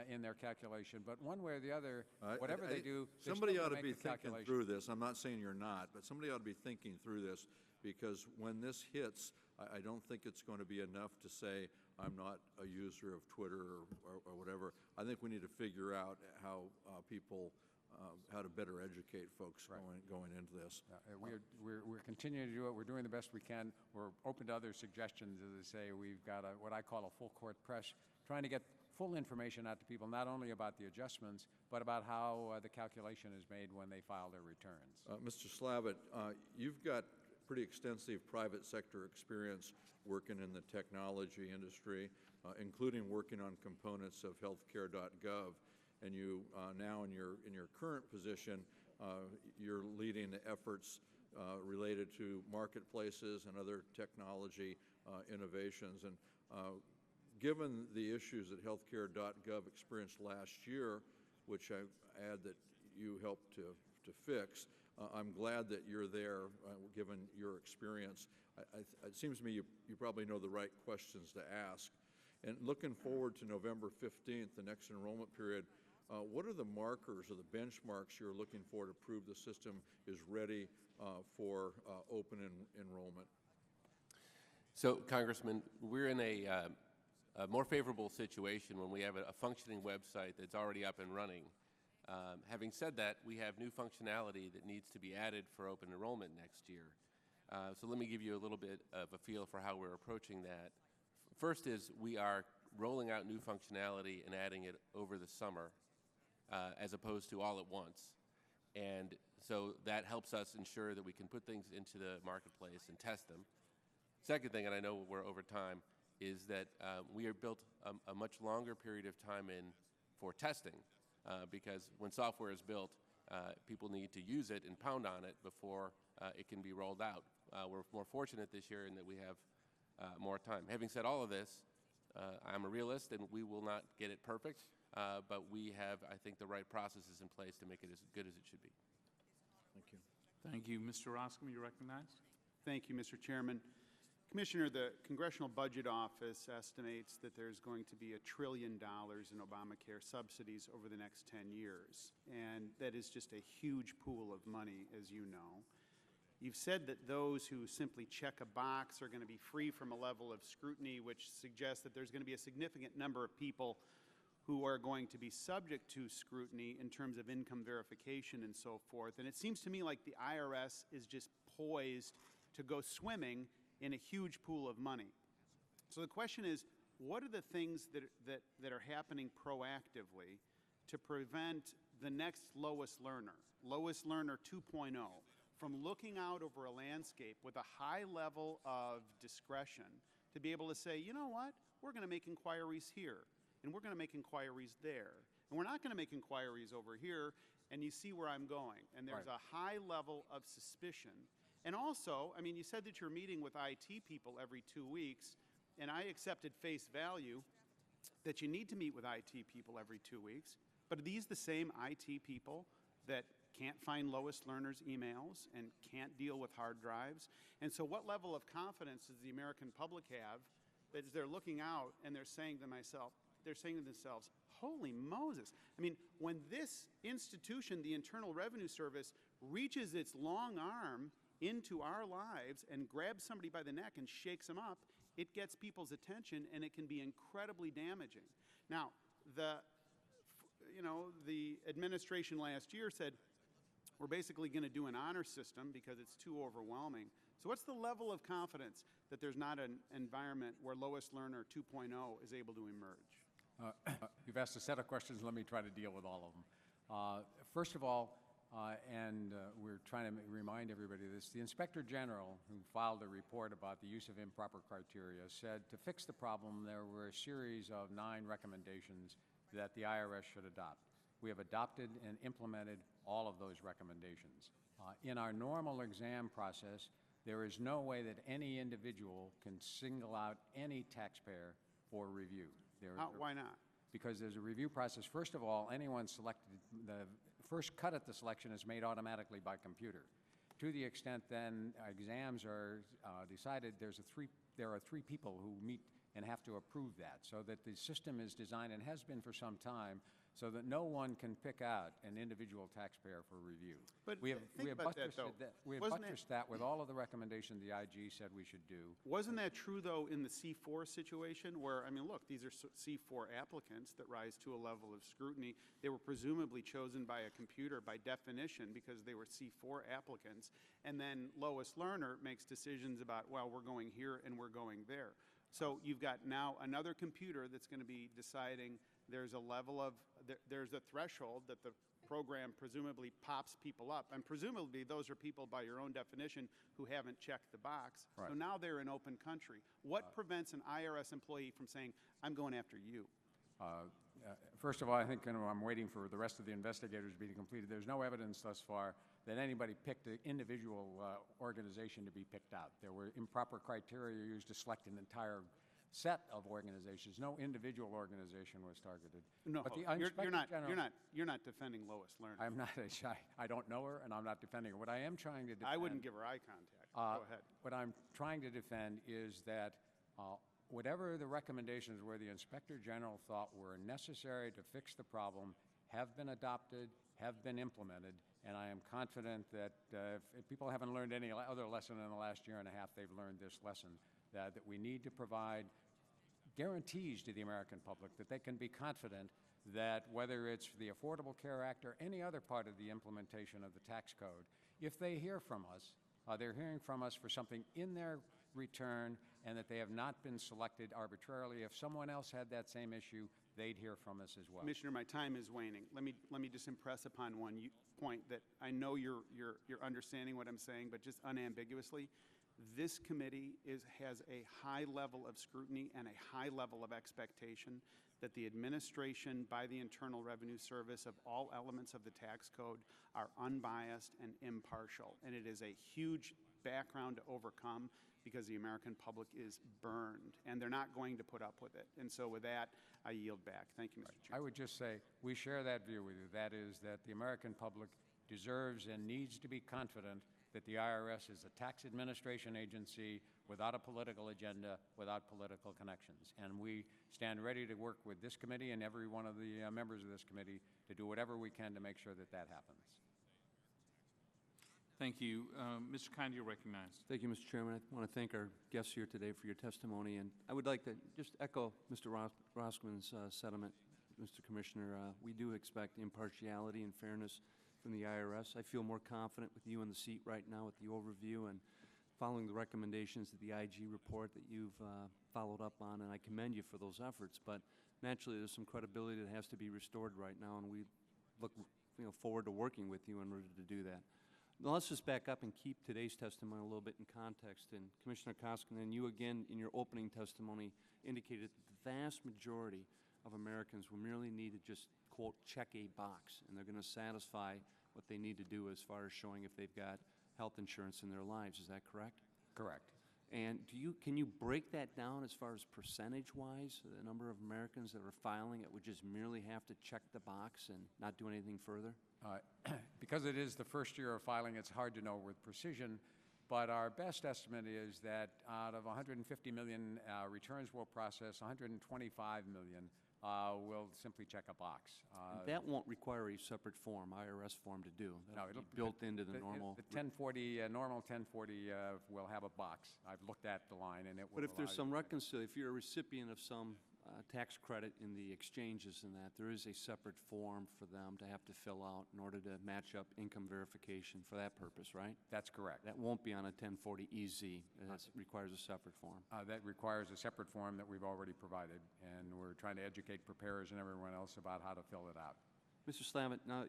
in their calculation. But one way or the other, whatever they do, somebody ought to be thinking through this. I'm not saying you're not, but somebody ought to be thinking through this, because when this hits, I don't think it's going to be enough to say I'm not a user of Twitter or whatever. I think we need to figure out how how to better educate folks going into this. We're continuing to do it. We're doing the best we can. We're open to other suggestions. As I say, we've got what I call a full court press, trying to get full information out to people, not only about the adjustments, but about how the calculation is made when they file their returns. Mr. Slavitt, you've got pretty extensive private sector experience working in the technology industry, including working on components of healthcare.gov. And you now in your current position, you're leading the efforts related to marketplaces and other technology innovations. And given the issues that healthcare.gov experienced last year, which I add that you helped to fix, I'm glad that you're there, given your experience. It seems to me you probably know the right questions to ask. And looking forward to November 15th, the next enrollment period, what are the markers or the benchmarks you're looking for to prove the system is ready for open enrollment? So, Congressman, we're in a more favorable situation when we have a functioning website that's already up and running. Having said that, we have new functionality that needs to be added for open enrollment next year. So let me give you a little bit of a feel for how we're approaching that. First is we are rolling out new functionality and adding it over the summer as opposed to all at once. And so that helps us ensure that we can put things into the marketplace and test them. Second thing, and I know we're over time, is that we have built a much longer period of time in for testing. Because when software is built, people need to use it and pound on it before it can be rolled out. We're more fortunate this year in that we have more time. Having said all of this, I'm a realist, and we will not get it perfect, but we have, I think, the right processes in place to make it as good as it should be. Thank you. Thank you. Mr. Roscoe, you're recognized. Thank you, Mr. Chairman. Commissioner, the Congressional Budget Office estimates that there's going to be $1 trillion in Obamacare subsidies over the next 10 years. And that is just a huge pool of money, as you know. You've said that those who simply check a box are going to be free from a level of scrutiny, which suggests that there's going to be a significant number of people who are going to be subject to scrutiny in terms of income verification and so forth. And it seems to me like the IRS is just poised to go swimming in a huge pool of money. So the question is, what are the things that are happening proactively to prevent the next lowest learner 2.0, from looking out over a landscape with a high level of discretion to be able to say, you know what, we're going to make inquiries here, and we're going to make inquiries there, and we're not going to make inquiries over here, and you see where I'm going. And there's a high level of suspicion. And also, I mean, you said that you're meeting with IT people every 2 weeks, and I accepted face value that you need to meet with IT people every 2 weeks. But are these the same IT people that can't find lowest learners' emails and can't deal with hard drives? And so what level of confidence does the American public have that as they're looking out and they're saying to themselves, holy Moses. I mean, when this institution, the Internal Revenue Service, reaches its long arm into our lives and grabs somebody by the neck and shakes them up, it gets people's attention, and it can be incredibly damaging. Now, the administration last year said, we're basically going to do an honor system because it's too overwhelming. So what's the level of confidence that there's not an environment where Lois Lerner 2.0 is able to emerge? You've asked a set of questions. Let me try to deal with all of them. First of all, we're trying to remind everybody of this, the Inspector General, who filed a report about the use of improper criteria, said to fix the problem, there were a series of 9 recommendations that the IRS should adopt. We have adopted and implemented all of those recommendations. In our normal exam process, there is no way that any individual can single out any taxpayer for review. Why not? Because there's a review process. First of all, anyone selected, the first cut at the selection is made automatically by computer. To the extent then exams are decided, there are 3 people who meet and have to approve that, so that the system is designed, and has been for some time, so that no one can pick out an individual taxpayer for review. But we have buttressed that with all of the recommendations the IG said we should do. Wasn't that true, though, in the C4 situation where, I mean, look, these are C4 applicants that rise to a level of scrutiny. They were presumably chosen by a computer by definition because they were C4 applicants. And then Lois Lerner makes decisions about, well, we're going here and we're going there. So you've got now another computer that's going to be deciding there's a level of, there's a threshold that the program presumably pops people up. And presumably those are people by your own definition who haven't checked the box. Right. So now they're in open country. What prevents an IRS employee from saying, I'm going after you? First of all, I think I'm waiting for the rest of the investigators to be completed. There's no evidence thus far that anybody picked an individual organization to be picked out. There were improper criteria used to select an entire set of organizations. No individual organization was targeted. No, but the you're not defending Lois Lerner. I'm not. I don't know her, and I'm not defending her. What I am trying to defend. I wouldn't give her eye contact. Go ahead. What I'm trying to defend is that whatever the recommendations were the Inspector General thought were necessary to fix the problem have been adopted, have been implemented, and I am confident that if people haven't learned any other lesson in the last year and a half, they've learned this lesson, that we need to provide guarantees to the American public that they can be confident that whether it's the Affordable Care Act or any other part of the implementation of the tax code, if they hear from us, they're hearing from us for something in their return and that they have not been selected arbitrarily. If someone else had that same issue, they'd hear from us as well. Commissioner, my time is waning. Let me just impress upon one point that I know you're understanding what I'm saying, but just unambiguously. This committee has a high level of scrutiny and a high level of expectation that the administration by the Internal Revenue Service of all elements of the tax code are unbiased and impartial. And it is a huge background to overcome because the American public is burned, and they're not going to put up with it. And so with that, I yield back. Thank you, Mr. Chairman. I would just say we share that view with you. That is that the American public deserves and needs to be confident that the IRS is a tax administration agency without a political agenda, without political connections. And we stand ready to work with this committee and every one of the members of this committee to do whatever we can to make sure that that happens. Thank you. Mr. Kind, you're recognized. Thank you, Mr. Chairman. I want to thank our guests here today for your testimony, and I would like to just echo Mr. Roskman's sentiment, Mr. Commissioner. We do expect impartiality and fairness from the IRS. I feel more confident with you in the seat right now with the overview and following the recommendations of the IG report that you've followed up on, and I commend you for those efforts. But naturally, there's some credibility that has to be restored right now, and we look forward to working with you in order to do that. Now, let's just back up and keep today's testimony a little bit in context. And Commissioner Koskinen, you again in your opening testimony indicated that the vast majority of Americans will merely need to just, quote, check a box, and they're going to satisfy what they need to do as far as showing if they've got health insurance in their lives. Is that correct? Correct. And can you break that down as far as percentage-wise, the number of Americans that are filing it would just merely have to check the box and not do anything further? Because it is the first year of filing, it's hard to know with precision, but our best estimate is that out of 150 million returns we'll process, 125 million will simply check a box. That won't require a separate form, IRS form, to do. That'll be built into the normal. The 1040, normal 1040 will have a box. I've looked at the line, and it will. But if there's some reconciliation, if you're a recipient of some tax credit in the exchanges and that, there is a separate form for them to have to fill out in order to match up income verification for that purpose, right? That's correct. That won't be on a 1040EZ. It requires a separate form. That requires a separate form that we've already provided, and we're trying to educate preparers and everyone else about how to fill it out. Mr. Slavitt, now,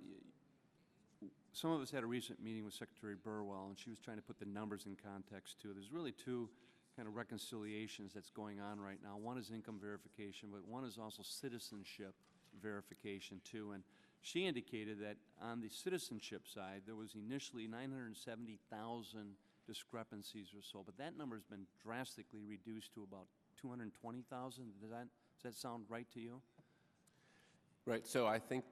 some of us had a recent meeting with Secretary Burwell, and she was trying to put the numbers in context, too. There's really two kind of reconciliations that's going on right now. One is income verification, but one is also citizenship verification, too. And she indicated that on the citizenship side, there was initially 970,000 discrepancies or so, but that number has been drastically reduced to about 220,000. Does that sound right to you? Right. So I think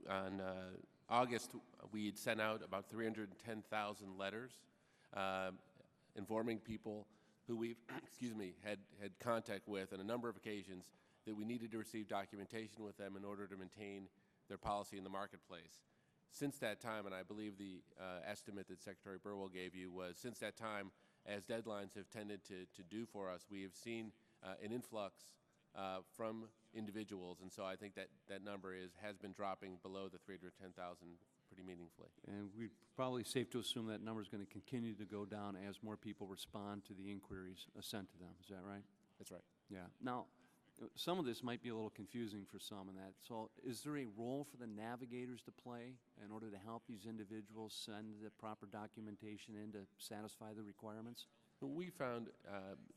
on August, we had sent out about 310,000 letters informing people who we've had contact with on a number of occasions that we needed to receive documentation with them in order to maintain their policy in the marketplace. Since that time, and I believe the estimate that Secretary Burwell gave you was, since that time, as deadlines have tended to do for us, we have seen an influx from individuals, and so I think that number has been dropping below the 310,000 pretty meaningfully. And we're probably safe to assume that number is going to continue to go down as more people respond to the inquiries sent to them. Is that right? That's right. Yeah. Now, some of this might be a little confusing for some in that. So is there a role for the navigators to play in order to help these individuals send the proper documentation in to satisfy the requirements? We found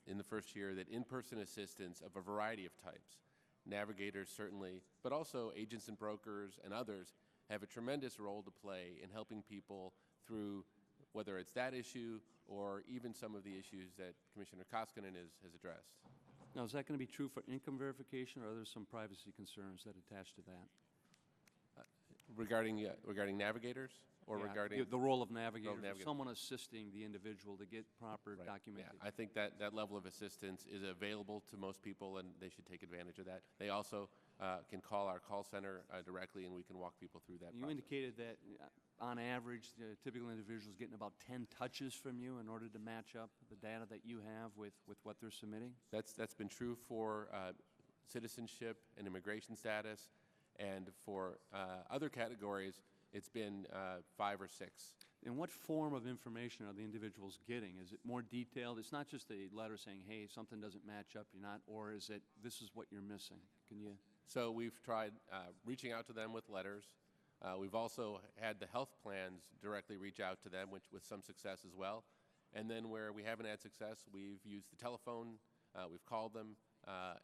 in the first year that in-person assistance of a variety of types, navigators certainly, but also agents and brokers and others, have a tremendous role to play in helping people through whether it's that issue or even some of the issues that Commissioner Koskinen has addressed. Now, is that going to be true for income verification, or are there some privacy concerns that attach to that? Regarding navigators? Or Yeah, regarding the role of navigator, navigator. someone assisting the individual to get proper Right. documentation. Yeah, I think that level of assistance is available to most people, and they should take advantage of that. They also can call our call center directly, and we can walk people through that You process. indicated that on average, the typical individual is getting about 10 touches from you in order to match up the data that you have with what they're submitting? That's been true for citizenship and immigration status, and for other categories, it's been 5 or 6. And what form of information are the individuals getting? Is it more detailed? It's not just a letter saying, hey, something doesn't match up, you're not, or is it, this is what you're missing? Can you? So we've tried reaching out to them with letters. We've also had the health plans directly reach out to them, which with some success as well. And then where we haven't had success, we've used the telephone, we've called them,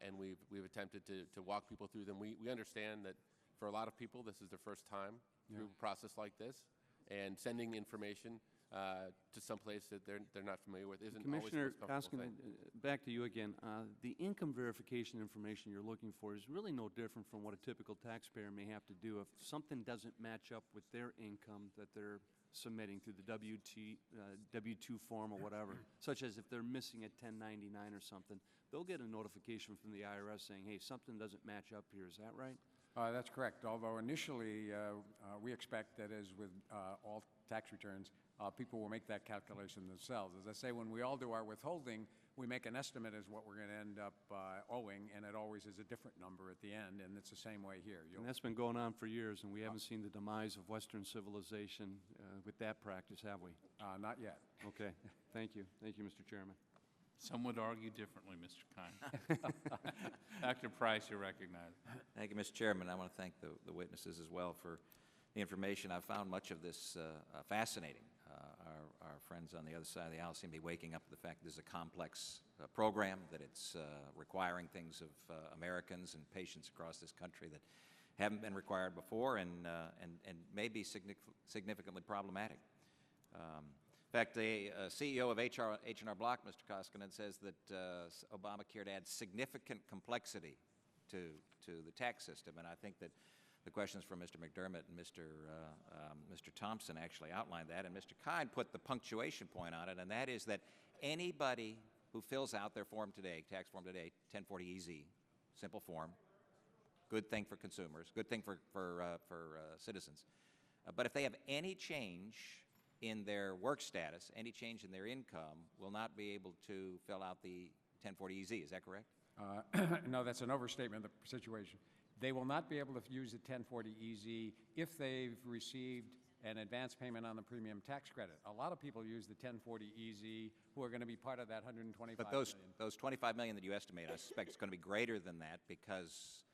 and we've attempted to walk people through them. We understand that for a lot of people, this is their first time through a process like this, and sending information to some place that they're not familiar with isn't always the Commissioner most comfortable Koskinen, thing. back to you again. The income verification information you're looking for is really no different from what a typical taxpayer may have to do if something doesn't match up with their income that they're submitting through the W-2 form or whatever, such as if they're missing a 1099 or something. They'll get a notification from the IRS saying, hey, something doesn't match up here. Is that right? That's correct, although initially we expect that, as with all tax returns, people will make that calculation themselves. As I say, when we all do our withholding, we make an estimate as what we're going to end up owing, and it always is a different number at the end, and it's the same way here. And that's been going on for years, and we haven't seen the demise of Western civilization with that practice, have we? Not yet. Okay. Thank you. Thank you, Mr. Chairman. Some would argue differently, Mr. Kine. Dr. Price, you're recognized. Thank you, Mr. Chairman. I want to thank the witnesses as well for the information. I found much of this fascinating. Our friends on the other side of the aisle seem to be waking up to the fact this is a complex program, that it's requiring things of Americans and patients across this country that haven't been required before, and may be significantly problematic. In fact, the CEO of H&R Block, Mr. Koskinen, says that Obamacare adds significant complexity to the tax system, and I think that the questions from Mr. McDermott and Mr. Thompson actually outlined that, and Mr. Kine put the punctuation point on it, and that is that anybody who fills out their form today, tax form today, 1040EZ, simple form, good thing for consumers, good thing for citizens, but if they have any change in their work status, any change in their income, will not be able to fill out the 1040EZ, is that correct? No, that's an overstatement of the situation. They will not be able to use the 1040EZ if they've received an advance payment on the premium tax credit. A lot of people use the 1040EZ who are going to be part of that 125 But million. those 25 million that you estimate, I suspect it's going to be greater than that because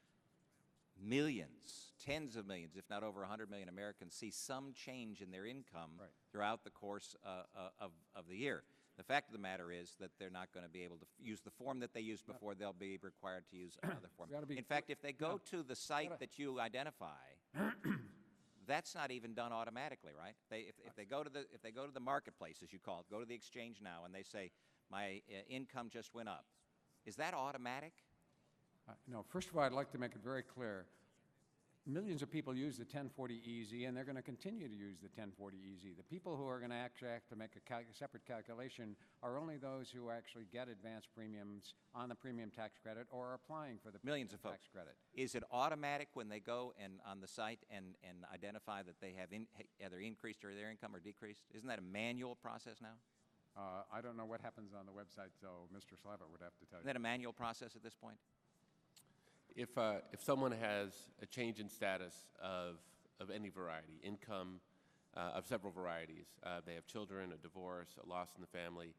millions, tens of millions, if not over 100 million Americans see some change in their income throughout the course of the year. The fact of the matter is that they're not going to be able to use the form that they used before. They'll be required to use another form. In fact, if they go to the site that you identify, that's not even done automatically, right? If they go to the marketplace, as you call it, go to the exchange now, and they say, my income just went up. Is that automatic? No, first of all, I'd like to make it very clear. Millions of people use the 1040EZ, and they're going to continue to use the 1040EZ. The people who are going to actually have to make a separate calculation are only those who actually get advance premiums on the premium tax credit or are applying for the millions of tax folks. credit. Is it automatic when they go and on the site and identify that they have either increased or their income or decreased? Isn't that a manual process now? I don't know what happens on the website, so Mr. Slavitt would have to tell you. Isn't that a manual process at this point? If someone has a change in status of any variety, income of several varieties, they have children, a divorce, a loss in the family,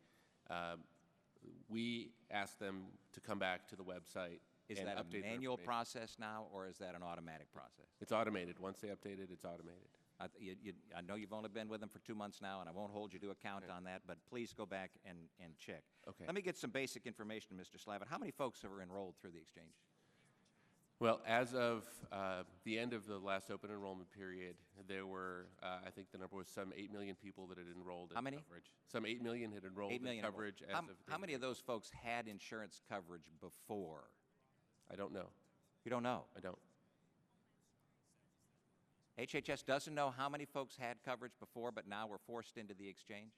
we ask them to come back to the website. Is that a manual process now, or is that an automatic process? It's automated. Once they update it, it's automated. I know you've only been with them for 2 months now, and I won't hold you to account on that, but please go back and check. Okay. Let me get some basic information, Mr. Slavitt. How many folks are enrolled through the exchange? Well, as of the end of the last open enrollment period, there were, I think the number was some 8 million people that had enrolled in coverage. Some 8 million had enrolled in coverage. How many of those folks had insurance coverage before? I don't know. You don't know? I don't. HHS doesn't know how many folks had coverage before, but now were forced into the exchange?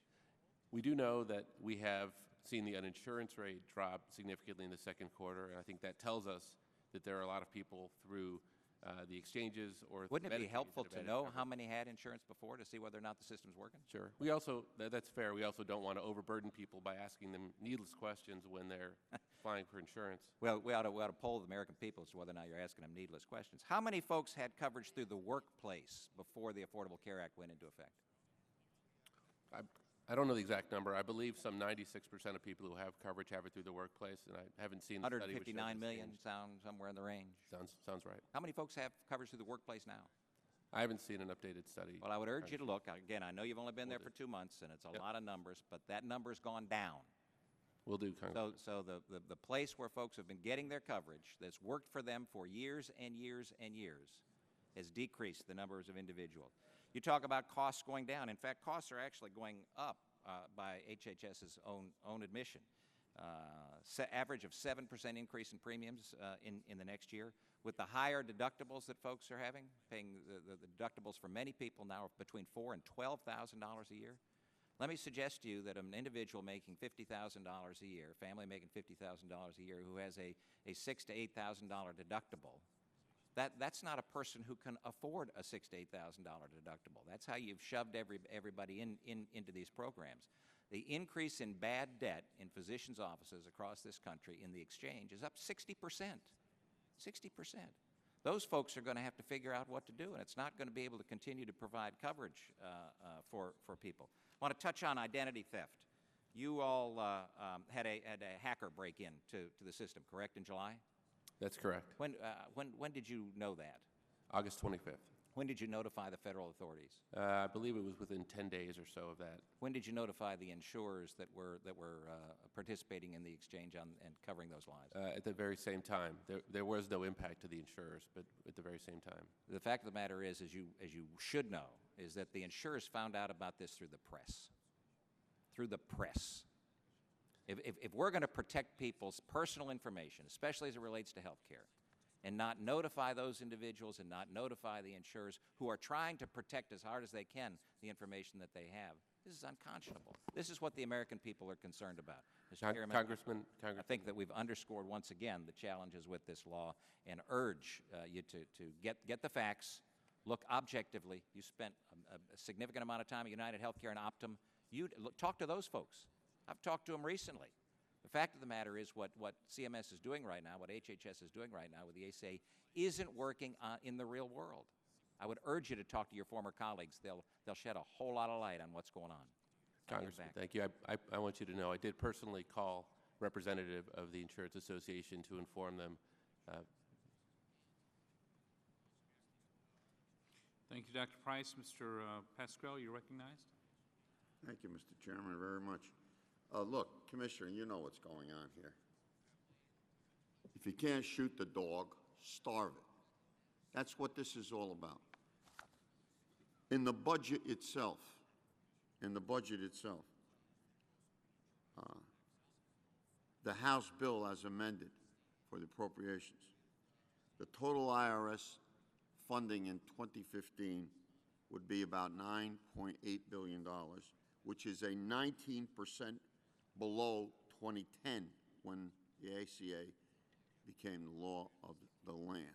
We do know that we have seen the uninsurance rate drop significantly in the second quarter, and I think that tells us that there are a lot of people through the exchanges or wouldn't it be Medicaid helpful that to have know added how many had insurance before to see whether or not the system's working? Sure. We also, that's fair, we also don't want to overburden people by asking them needless questions when they're applying for insurance. Well, we ought to poll the American people as to whether or not you're asking them needless questions. How many folks had coverage through the workplace before the Affordable Care Act went into effect? I don't know the exact number. I believe some 96% of people who have coverage have it through the workplace, and I haven't seen the study. 159 million, sound somewhere in the range. Sounds right. How many folks have coverage through the workplace now? I haven't seen an updated study. Well, I would urge you to look. Again, I know you've only been there for 2 months, and it's a lot of numbers, but that number's gone down. Will do, Congressman. So the place where folks have been getting their coverage that's worked for them for years and years and years has decreased the numbers of individuals. You talk about costs going down. In fact, costs are actually going up by HHS's own admission. Average of 7% increase in premiums in the next year. With the higher deductibles that folks are having, paying the deductibles for many people now are between $4,000 and $12,000 a year. Let me suggest to you that an individual making $50,000 a year, family making $50,000 a year, who has a $6,000 to $8,000 deductible, that's not a person who can afford a $6,000 to $8,000 deductible. That's how you've shoved everybody into these programs. The increase in bad debt in physicians' offices across this country in the exchange is up 60%. 60%. Those folks are going to have to figure out what to do, and it's not going to be able to continue to provide coverage for people. I want to touch on identity theft. You all had a hacker break in to the system, correct, in July? That's correct. When did you know that? August 25th. When did you notify the federal authorities? I believe it was within 10 days or so of that. When did you notify the insurers that were participating in the exchange and covering those lives? At the very same time. There was no impact to the insurers, but at the very same time. The fact of the matter is, as you should know, is that the insurers found out about this through the press. Through the press. If we're going to protect people's personal information, especially as it relates to health care, and not notify those individuals and not notify the insurers who are trying to protect as hard as they can the information that they have, this is unconscionable. This is what the American people are concerned about. Mr. Chairman, Congressman, I think that we've underscored once again the challenges with this law and urge you to get the facts, look objectively. You spent a significant amount of time at United Healthcare and Optum. Talk to those folks. I've talked to them recently. The fact of the matter is what CMS is doing right now, what HHS is doing right now with the ACA, isn't working in the real world. I would urge you to talk to your former colleagues. They'll shed a whole lot of light on what's going on. Congressman, thank you. I want you to know I did personally call representative of the Insurance Association to inform them. Thank you, Dr. Price. Mr. Pasquale, you're recognized. Thank you, Mr. Chairman, very much. Look, Commissioner, you know what's going on here. If you can't shoot the dog, starve it. That's what this is all about. In the budget itself, the House bill as amended for the appropriations, the total IRS funding in 2015 would be about $9.8 billion, which is a 19% below 2010 when the ACA became the law of the land.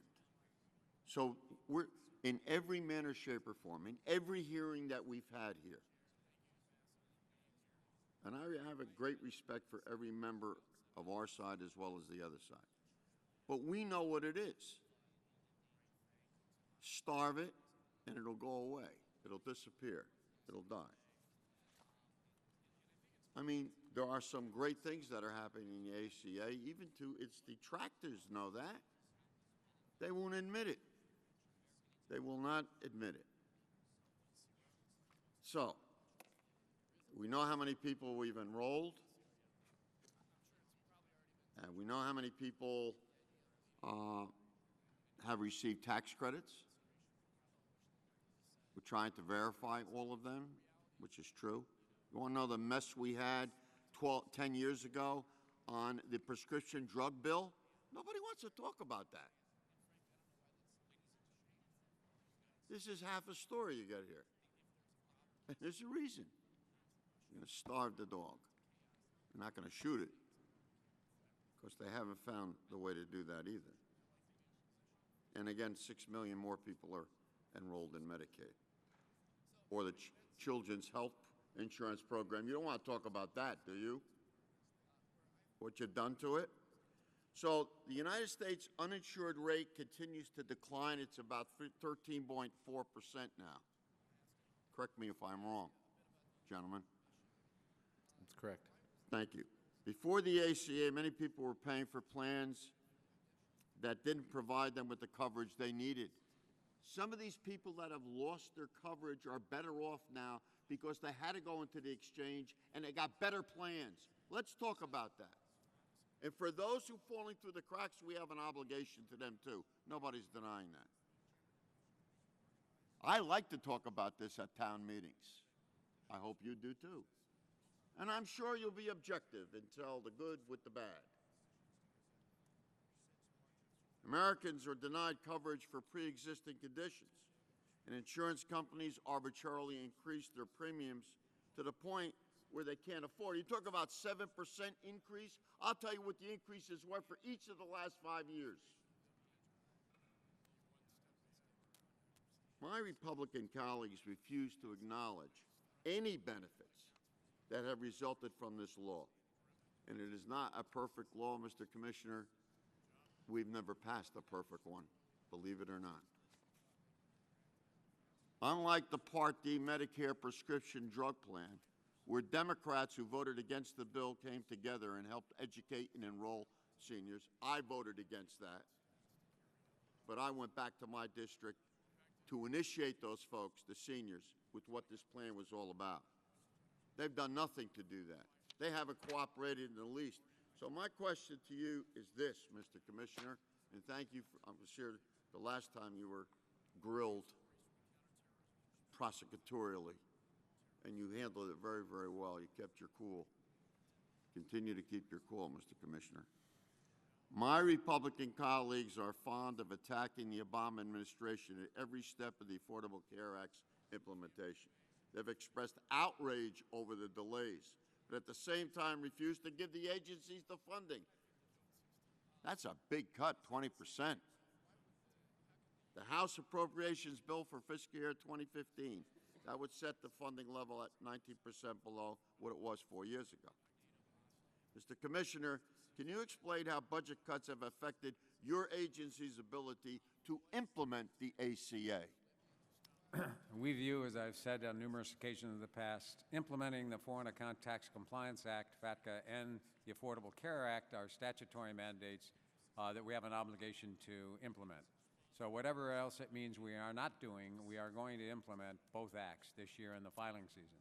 So we're, in every manner, shape, or form, in every hearing that we've had here, and I have a great respect for every member of our side as well as the other side, but we know what it is. Starve it, and it'll go away. It'll disappear. It'll die. I mean, there are some great things that are happening in the ACA, even to its detractors know that. They won't admit it. They will not admit it. So, we know how many people we've enrolled, and we know how many people have received tax credits. We're trying to verify all of them, which is true. You want to know the mess we had 10 years ago on the prescription drug bill? Nobody wants to talk about that. This is half a story you got here. And there's a reason. You're going to starve the dog. You're not going to shoot it, because they haven't found the way to do that either. And again, 6 million more people are enrolled in Medicaid. Or the Children's Health Insurance Program. You don't want to talk about that, do you? What you've done to it? So the United States uninsured rate continues to decline. It's about 13.4% now. Correct me if I'm wrong, gentlemen. That's correct. Thank you. Before the ACA, many people were paying for plans that didn't provide them with the coverage they needed. Some of these people that have lost their coverage are better off now because they had to go into the exchange and they got better plans. Let's talk about that. And for those who are falling through the cracks, we have an obligation to them too. Nobody's denying that. I like to talk about this at town meetings. I hope you do too. And I'm sure you'll be objective and tell the good with the bad. Americans are denied coverage for pre-existing conditions, and insurance companies arbitrarily increase their premiums to the point where they can't afford it. You talk about 7% increase. I'll tell you what the increases were for each of the last 5 years. My Republican colleagues refuse to acknowledge any benefits that have resulted from this law. And it is not a perfect law, Mr. Commissioner. We've never passed a perfect one, believe it or not. Unlike the Part D Medicare prescription drug plan, where Democrats who voted against the bill came together and helped educate and enroll seniors, I voted against that. But I went back to my district to initiate those folks, the seniors, with what this plan was all about. They've done nothing to do that. They haven't cooperated in the least. So my question to you is this, Mr. Commissioner, and thank you for, I'm sure the last time you were grilled prosecutorially, and you handled it very, very well. You kept your cool. Continue to keep your cool, Mr. Commissioner. My Republican colleagues are fond of attacking the Obama administration at every step of the Affordable Care Act's implementation. They've expressed outrage over the delays, but at the same time refuse to give the agencies the funding. That's a big cut, 20%. The House Appropriations Bill for fiscal year 2015, that would set the funding level at 19% below what it was 4 years ago. Mr. Commissioner, can you explain how budget cuts have affected your agency's ability to implement the ACA? We view, as I've said on numerous occasions in the past, implementing the Foreign Account Tax Compliance Act, FATCA, and the Affordable Care Act are statutory mandates that we have an obligation to implement. So whatever else it means we are not doing, we are going to implement both acts this year in the filing season.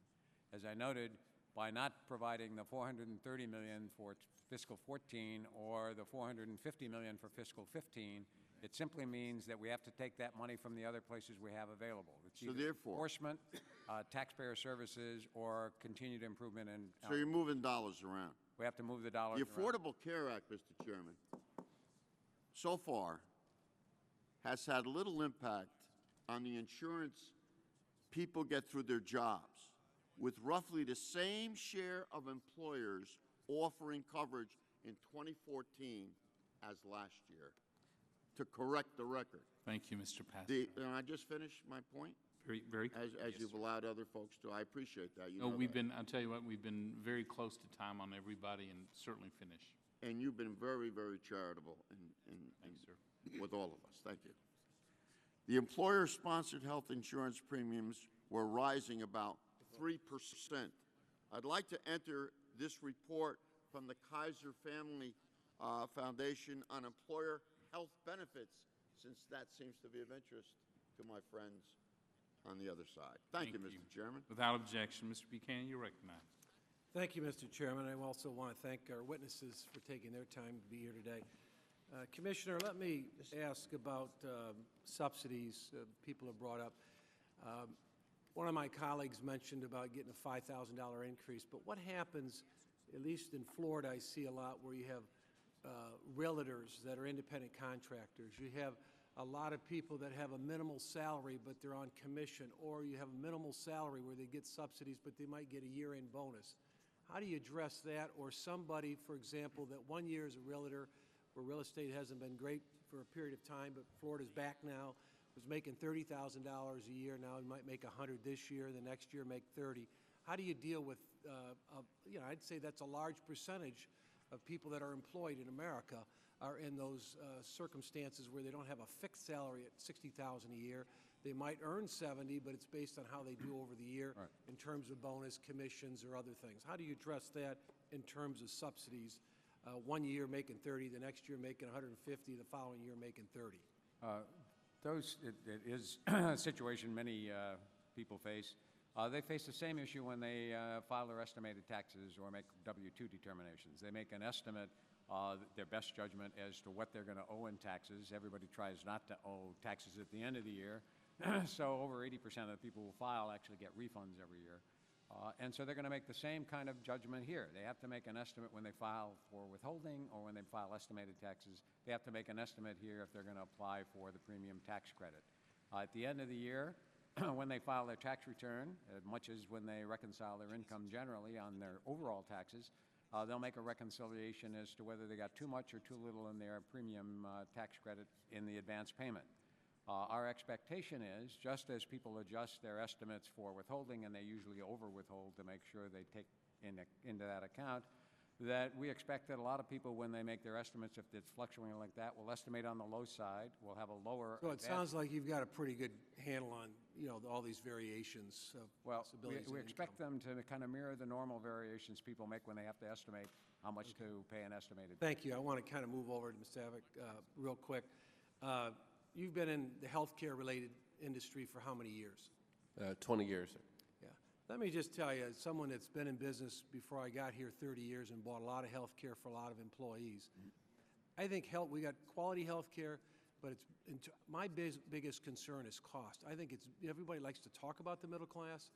As I noted, by not providing the $430 million for fiscal 14 or the $450 million for fiscal 15, it simply means that we have to take that money from the other places we have available. It's So either therefore- enforcement, taxpayer services, or continued improvement in. So you're moving dollars around. We have to move the dollars The around. Affordable Care Act, Mr. Chairman, so far has had little impact on the insurance people get through their jobs, with roughly the same share of employers offering coverage in 2014 as last year, to correct the record. Thank you, Mr. Pastor. Can I just finish my point? Very. As yes, you've sir. allowed other folks to. I appreciate that. You No, know we've that. been, I'll tell you what, we've been very close to time on everybody and certainly finish. And you've been very, very charitable Thanks, sir. with all of us. Thank you. The employer-sponsored health insurance premiums were rising about 3%. I'd like to enter this report from the Kaiser Family Foundation on employer health benefits, since that seems to be of interest to my friends on the other side. Thank you, Mr. Chairman. Without objection, Mr. Buchanan, you're recognized. Thank you, Mr. Chairman. I also want to thank our witnesses for taking their time to be here today. Commissioner, let me ask about subsidies people have brought up. One of my colleagues mentioned about getting a $5,000 increase, but what happens, at least in Florida, I see a lot where you have realtors that are independent contractors. You have a lot of people that have a minimal salary, but they're on commission, or you have a minimal salary where they get subsidies, but they might get a year-end bonus. How do you address that? Or somebody, for example, that 1 year is a realtor, where real estate hasn't been great for a period of time, but Florida's back now, was making $30,000 a year. Now he might make $100 this year, the next year make $30. How do you deal with, I'd say that's a large percentage of people that are employed in America are in those circumstances where they don't have a fixed salary at $60,000 a year. They might earn 70, but it's based on how they do over the year in terms of bonus, commissions, or other things. How do you address that in terms of subsidies? 1 year making 30, the next year making 150, the following year making 30. It is a situation many people face. They face the same issue when they file their estimated taxes or make W-2 determinations. They make an estimate, their best judgment as to what they're going to owe in taxes. Everybody tries not to owe taxes at the end of the year. So over 80% of the people who file actually get refunds every year. And so they're going to make the same kind of judgment here. They have to make an estimate when they file for withholding or when they file estimated taxes. They have to make an estimate here if they're going to apply for the premium tax credit. At the end of the year, when they file their tax return, as much as when they reconcile their income generally on their overall taxes, they'll make a reconciliation as to whether they got too much or too little in their premium tax credit in the advance payment. Our expectation is, just as people adjust their estimates for withholding, and they usually over-withhold to make sure they take into that account, that we expect that a lot of people, when they make their estimates, if it's fluctuating like that, will estimate on the low side, will have a lower So it sounds like you've got a pretty good handle on, all these variations of possibilities. We of expect income. them to kind of mirror the normal variations people make when they have to estimate how much to pay an estimated. Thank you. I want to kind of move over to Mr. Avick real quick. You've been in the healthcare-related industry for how many years? 20 years, sir. Yeah. Let me just tell you, as someone that's been in business before I got here 30 years and bought a lot of health care for a lot of employees, I think we got quality health care, but my biggest concern is cost. I think everybody likes to talk about the middle class.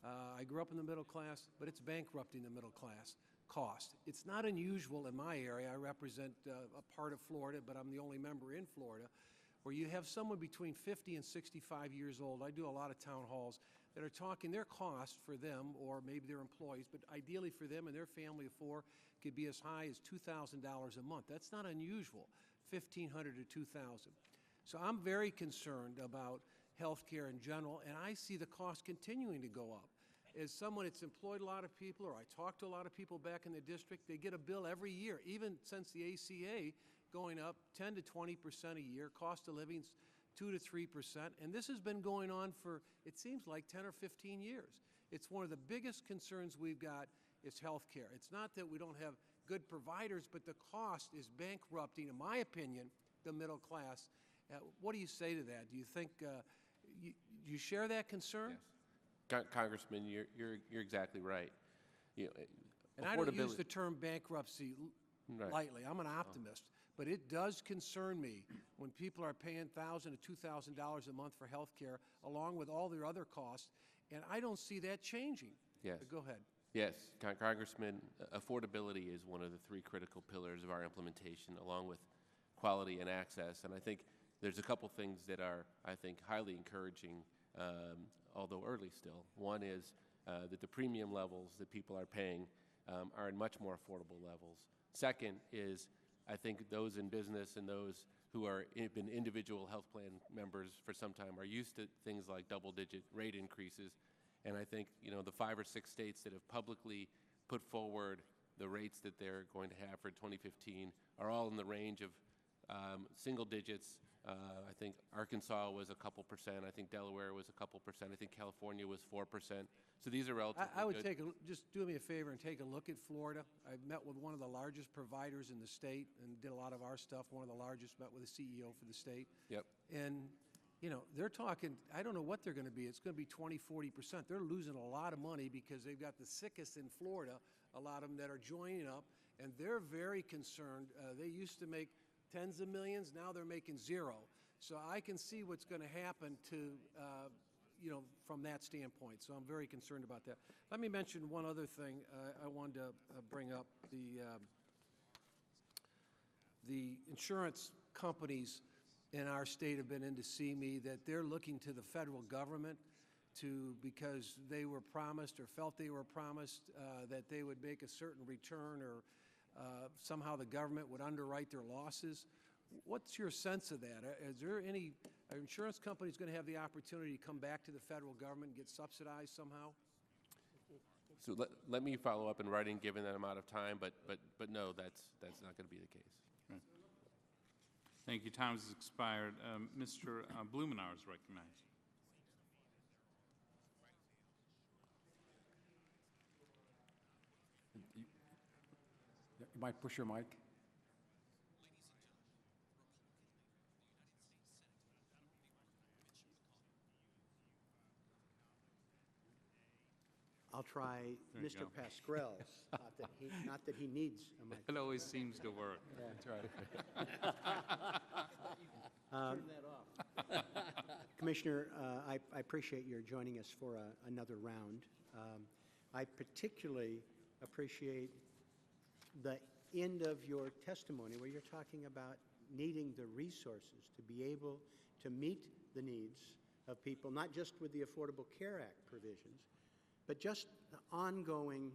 I grew up in the middle class, but it's bankrupting the middle class cost. It's not unusual in my area. I represent a part of Florida, but I'm the only member in Florida, where you have someone between 50 and 65 years old. I do a lot of town halls that are talking their cost for them, or maybe their employees, but ideally for them and their family of four could be as high as $2,000 a month. That's not unusual, $1,500 to $2,000. So I'm very concerned about health care in general, and I see the cost continuing to go up. as someone that's employed a lot of people, or I talk to a lot of people back in the district, they get a bill every year, even since the ACA going up 10 to 20% a year, cost of living's 2 to 3%, and this has been going on for, it seems like, 10 or 15 years. It's one of the biggest concerns we've got is health care. It's not that we don't have good providers, but the cost is bankrupting, in my opinion, the middle class. What do you say to that? Do you think you share that concern? Yes. Congressman, you're exactly right. And I don't use the term bankruptcy lightly. I'm an optimist. But it does concern me when people are paying $1,000 to $2,000 a month for health care, along with all their other costs, and I don't see that changing. Yes. But go ahead. Yes, Congressman, affordability is one of the three critical pillars of our implementation, along with quality and access. And I think there's a couple things that are, I think, highly encouraging, although early still. One is that the premium levels that people are paying are in much more affordable levels. Second is, I think those in business and those who have been individual health plan members for some time are used to things like double-digit rate increases. And I think, the 5 or 6 states that have publicly put forward the rates that they're going to have for 2015 are all in the range of single digits. I think Arkansas was a couple percent. I think Delaware was a couple percent. I think California was 4%. So these are relatively I would good. just do me a favor and take a look at Florida. I met with one of the largest providers in the state and did a lot of our stuff. One of the largest, met with the CEO for the state. Yep. And, they're talking, I don't know what they're going to be. It's going to be 20, 40%. They're losing a lot of money because they've got the sickest in Florida, a lot of them that are joining up, and they're very concerned. They used to make tens of millions. Now they're making zero. So I can see what's going to happen to, from that standpoint. So I'm very concerned about that. Let me mention one other thing I wanted to bring up. The insurance companies in our state have been in to see me, that they're looking to the federal government because they were promised or felt they were promised that they would make a certain return, or somehow the government would underwrite their losses. What's your sense of that? Are insurance companies going to have the opportunity to come back to the federal government and get subsidized somehow? So let me follow up in writing, given that I'm out of time, but no, that's not going to be the case. Right. Thank you. Time has expired. Mr. Blumenauer is recognized. You might push your mic. I'll try Mr. Pascrell's, not that he needs a mic. It always seems to work. That's right. Turn that off. Commissioner, I appreciate your joining us for another round. I particularly appreciate the end of your testimony where you're talking about needing the resources to be able to meet the needs of people, not just with the Affordable Care Act provisions, but just the ongoing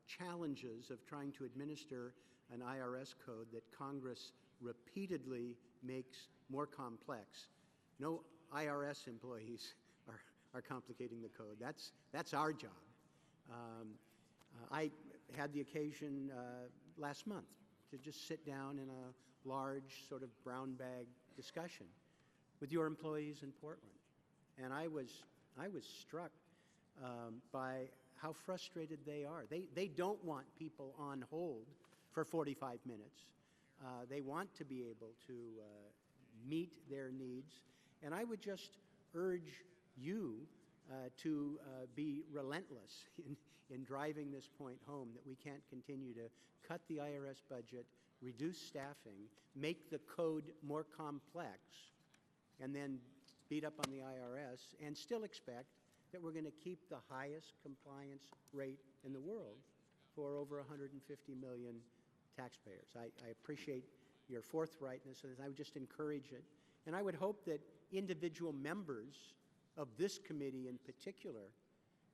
challenges of trying to administer an IRS code that Congress repeatedly makes more complex. No IRS employees are complicating the code. That's our job. I had the occasion last month to just sit down in a large sort of brown bag discussion with your employees in Portland, and I was struck by how frustrated they are. They don't want people on hold for 45 minutes. They want to be able to meet their needs. And I would just urge you to be relentless in driving this point home, that we can't continue to cut the IRS budget, reduce staffing, make the code more complex, and then beat up on the IRS, and still expect that we're going to keep the highest compliance rate in the world for over 150 million taxpayers. I appreciate your forthrightness, and I would just encourage it. And I would hope that individual members of this committee in particular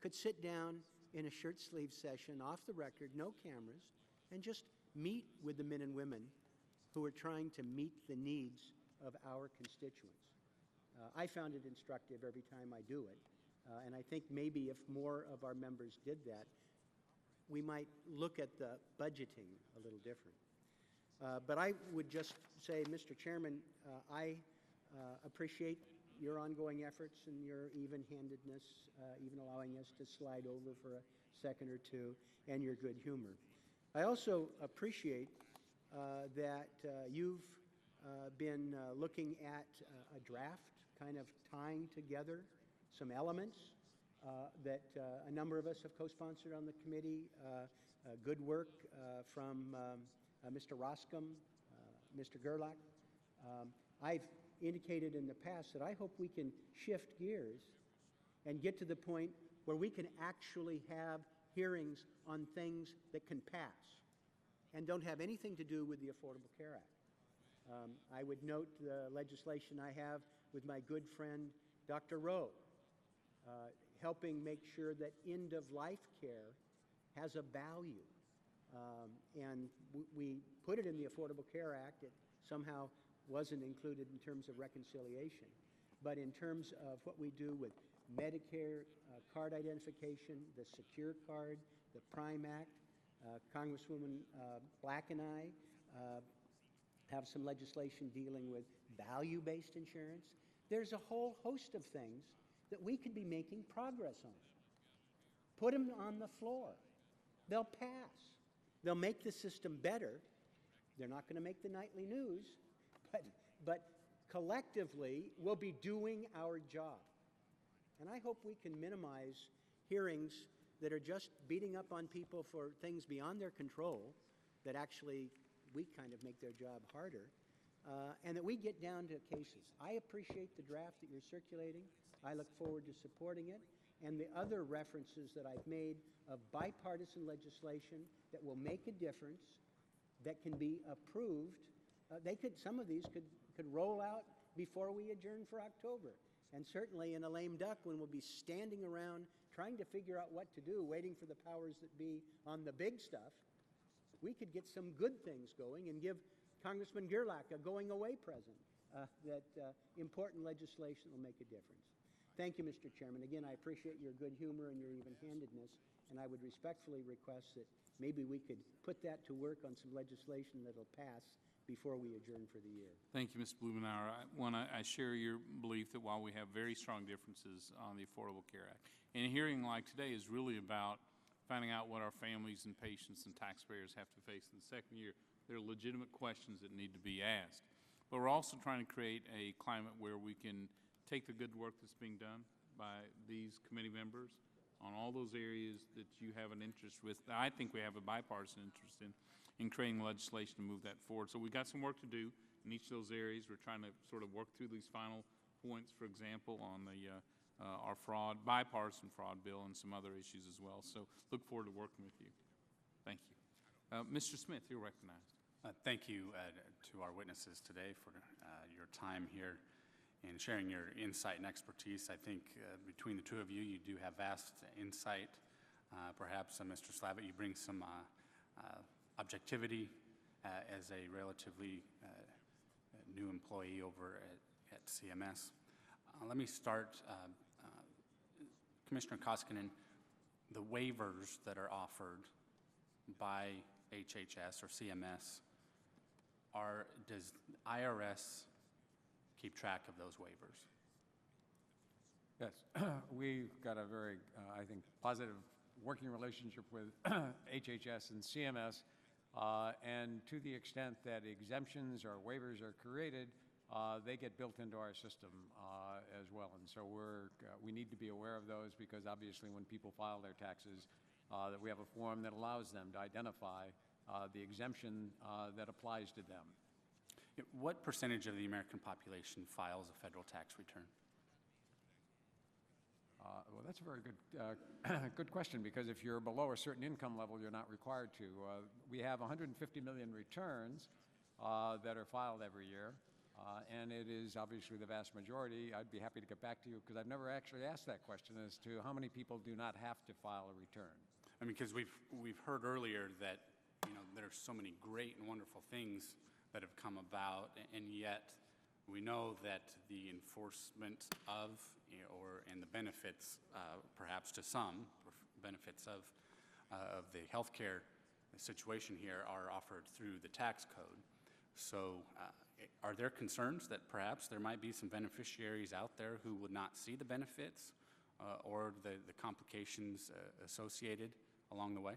could sit down in a shirt-sleeve session, off the record, no cameras, and just meet with the men and women who are trying to meet the needs of our constituents. I found it instructive every time I do it. And I think maybe if more of our members did that, we might look at the budgeting a little different. But I would just say, Mr. Chairman, I appreciate your ongoing efforts and your even-handedness, even allowing us to slide over for a second or two, and your good humor. I also appreciate that you've been looking at a draft, kind of tying together some elements that a number of us have co-sponsored on the committee. Good work from Mr. Roscom, Mr. Gerlach. I've indicated in the past that I hope we can shift gears and get to the point where we can actually have hearings on things that can pass and don't have anything to do with the Affordable Care Act. I would note the legislation I have with my good friend, Dr. Rowe, helping make sure that end-of-life care has a value. And we put it in the Affordable Care Act. It somehow wasn't included in terms of reconciliation. But in terms of what we do with Medicare card identification, the Secure Card, the Prime Act, Congresswoman Black and I have some legislation dealing with value-based insurance. There's a whole host of things that we could be making progress on. Put them on the floor. They'll pass. They'll make the system better. They're not going to make the nightly news, but collectively, we'll be doing our job. And I hope we can minimize hearings that are just beating up on people for things beyond their control, that actually we kind of make their job harder, and that we get down to cases. I appreciate the draft that you're circulating. I look forward to supporting it, and the other references that I've made of bipartisan legislation that will make a difference, that can be approved. Some of these could roll out before we adjourn for October. And certainly in a lame duck, when we'll be standing around trying to figure out what to do, waiting for the powers that be on the big stuff, we could get some good things going and give Congressman Gerlach a going-away present, that important legislation will make a difference. Thank you, Mr. Chairman. Again, I appreciate your good humor and your even-handedness, and I would respectfully request that maybe we could put that to work on some legislation that'll pass before we adjourn for the year. Thank you, Mr. Blumenauer. I share your belief that while we have very strong differences on the Affordable Care Act, and a hearing like today is really about finding out what our families and patients and taxpayers have to face in the second year. There are legitimate questions that need to be asked. But we're also trying to create a climate where we can take the good work that's being done by these committee members on all those areas that you have an interest with. I think we have a bipartisan interest in creating legislation to move that forward. So we've got some work to do in each of those areas. We're trying to sort of work through these final points, for example, on the our bipartisan fraud bill and some other issues as well. So look forward to working with you. Thank you. Mr. Smith, you're recognized. Thank you to our witnesses today for your time here and sharing your insight and expertise. I think between the two of you, you do have vast insight. Perhaps, Mr. Slavitt, you bring some objectivity as a relatively new employee over at CMS. Let me start, Commissioner Koskinen, the waivers that are offered by HHS or CMS, does IRS keep track of those waivers? Yes, we've got a very, I think, positive working relationship with HHS and CMS, and to the extent that exemptions or waivers are created, they get built into our system as well. And so we need to be aware of those, because obviously when people file their taxes, that we have a form that allows them to identify the exemption that applies to them. What percentage of the American population files a federal tax return? Well, that's a very good question, because if you're below a certain income level, you're not required to. We have 150 million returns that are filed every year, and it is obviously the vast majority. I'd be happy to get back to you, because I've never actually asked that question as to how many people do not have to file a return. I mean, because we've heard earlier that there's so many great and wonderful things that have come about, and yet we know that the enforcement of and the benefits benefits, perhaps to some, benefits of the healthcare situation here are offered through the tax code. So are there concerns that perhaps there might be some beneficiaries out there who would not see the benefits or the complications associated along the way?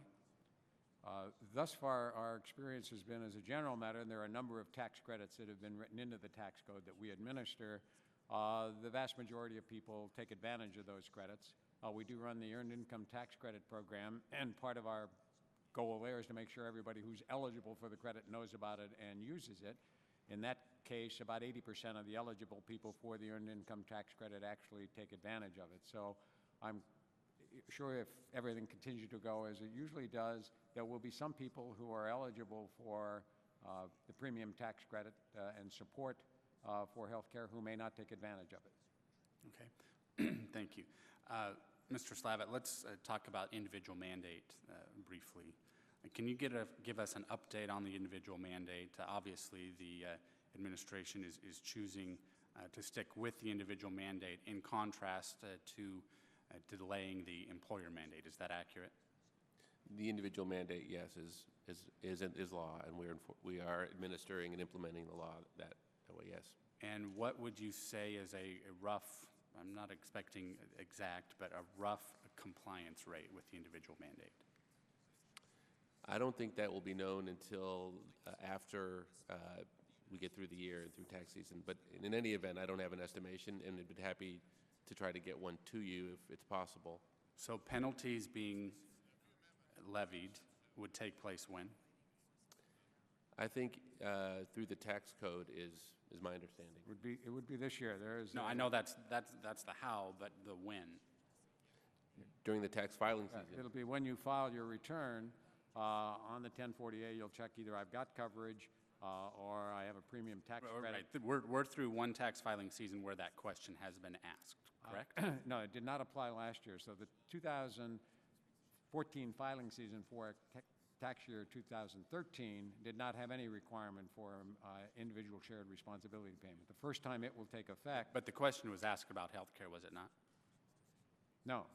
Thus far, our experience has been, as a general matter, and there are a number of tax credits that have been written into the tax code that we administer. The vast majority of people take advantage of those credits. We do run the Earned Income Tax Credit Program, and part of our goal there is to make sure everybody who's eligible for the credit knows about it and uses it. In that case, about 80% of the eligible people for the Earned Income Tax Credit actually take advantage of it. So I'm sure if everything continues to go as it usually does, there will be some people who are eligible for the premium tax credit and support for health care who may not take advantage of it. Okay. Thank you. Mr. Slavitt, let's talk about individual mandate briefly. Can you give us an update on the individual mandate? Obviously, the administration is choosing to stick with the individual mandate in contrast to delaying the employer mandate. Is that accurate? The individual mandate, yes, is law, and we are administering and implementing the law that way, yes. And what would you say is a rough, I'm not expecting exact, but a rough compliance rate with the individual mandate? I don't think that will be known until after we get through the year and through tax season. But in any event, I don't have an estimation, and I'd be happy to try to get one to you if it's possible. So penalties being levied would take place when? I think through the tax code is my understanding. It would be this year. There is no, I know that's the how, but the when. During the tax filing season. It'll be when you file your return on the 1040A. You'll check either I've got coverage or I have a premium tax credit. Right. We're through one tax filing season where that question has been asked. Correct? No, it did not apply last year. So the 2014 filing season for tax year 2013 did not have any requirement for individual shared responsibility payment. The first time it will take effect. But the question was asked about health care, was it not? No.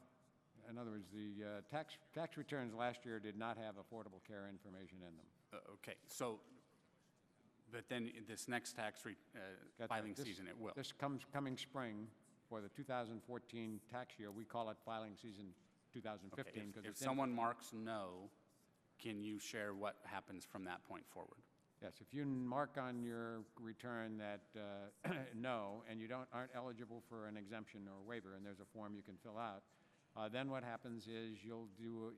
In other words, the tax returns last year did not have affordable care information in them. Okay. So, but then this next tax filing season, it will. This coming spring for the 2014 tax year, we call it filing season 2015. Okay. If someone marks no, can you share what happens from that point forward? Yes, if you mark on your return that no, and you aren't eligible for an exemption or waiver, and there's a form you can fill out, then what happens is you'll do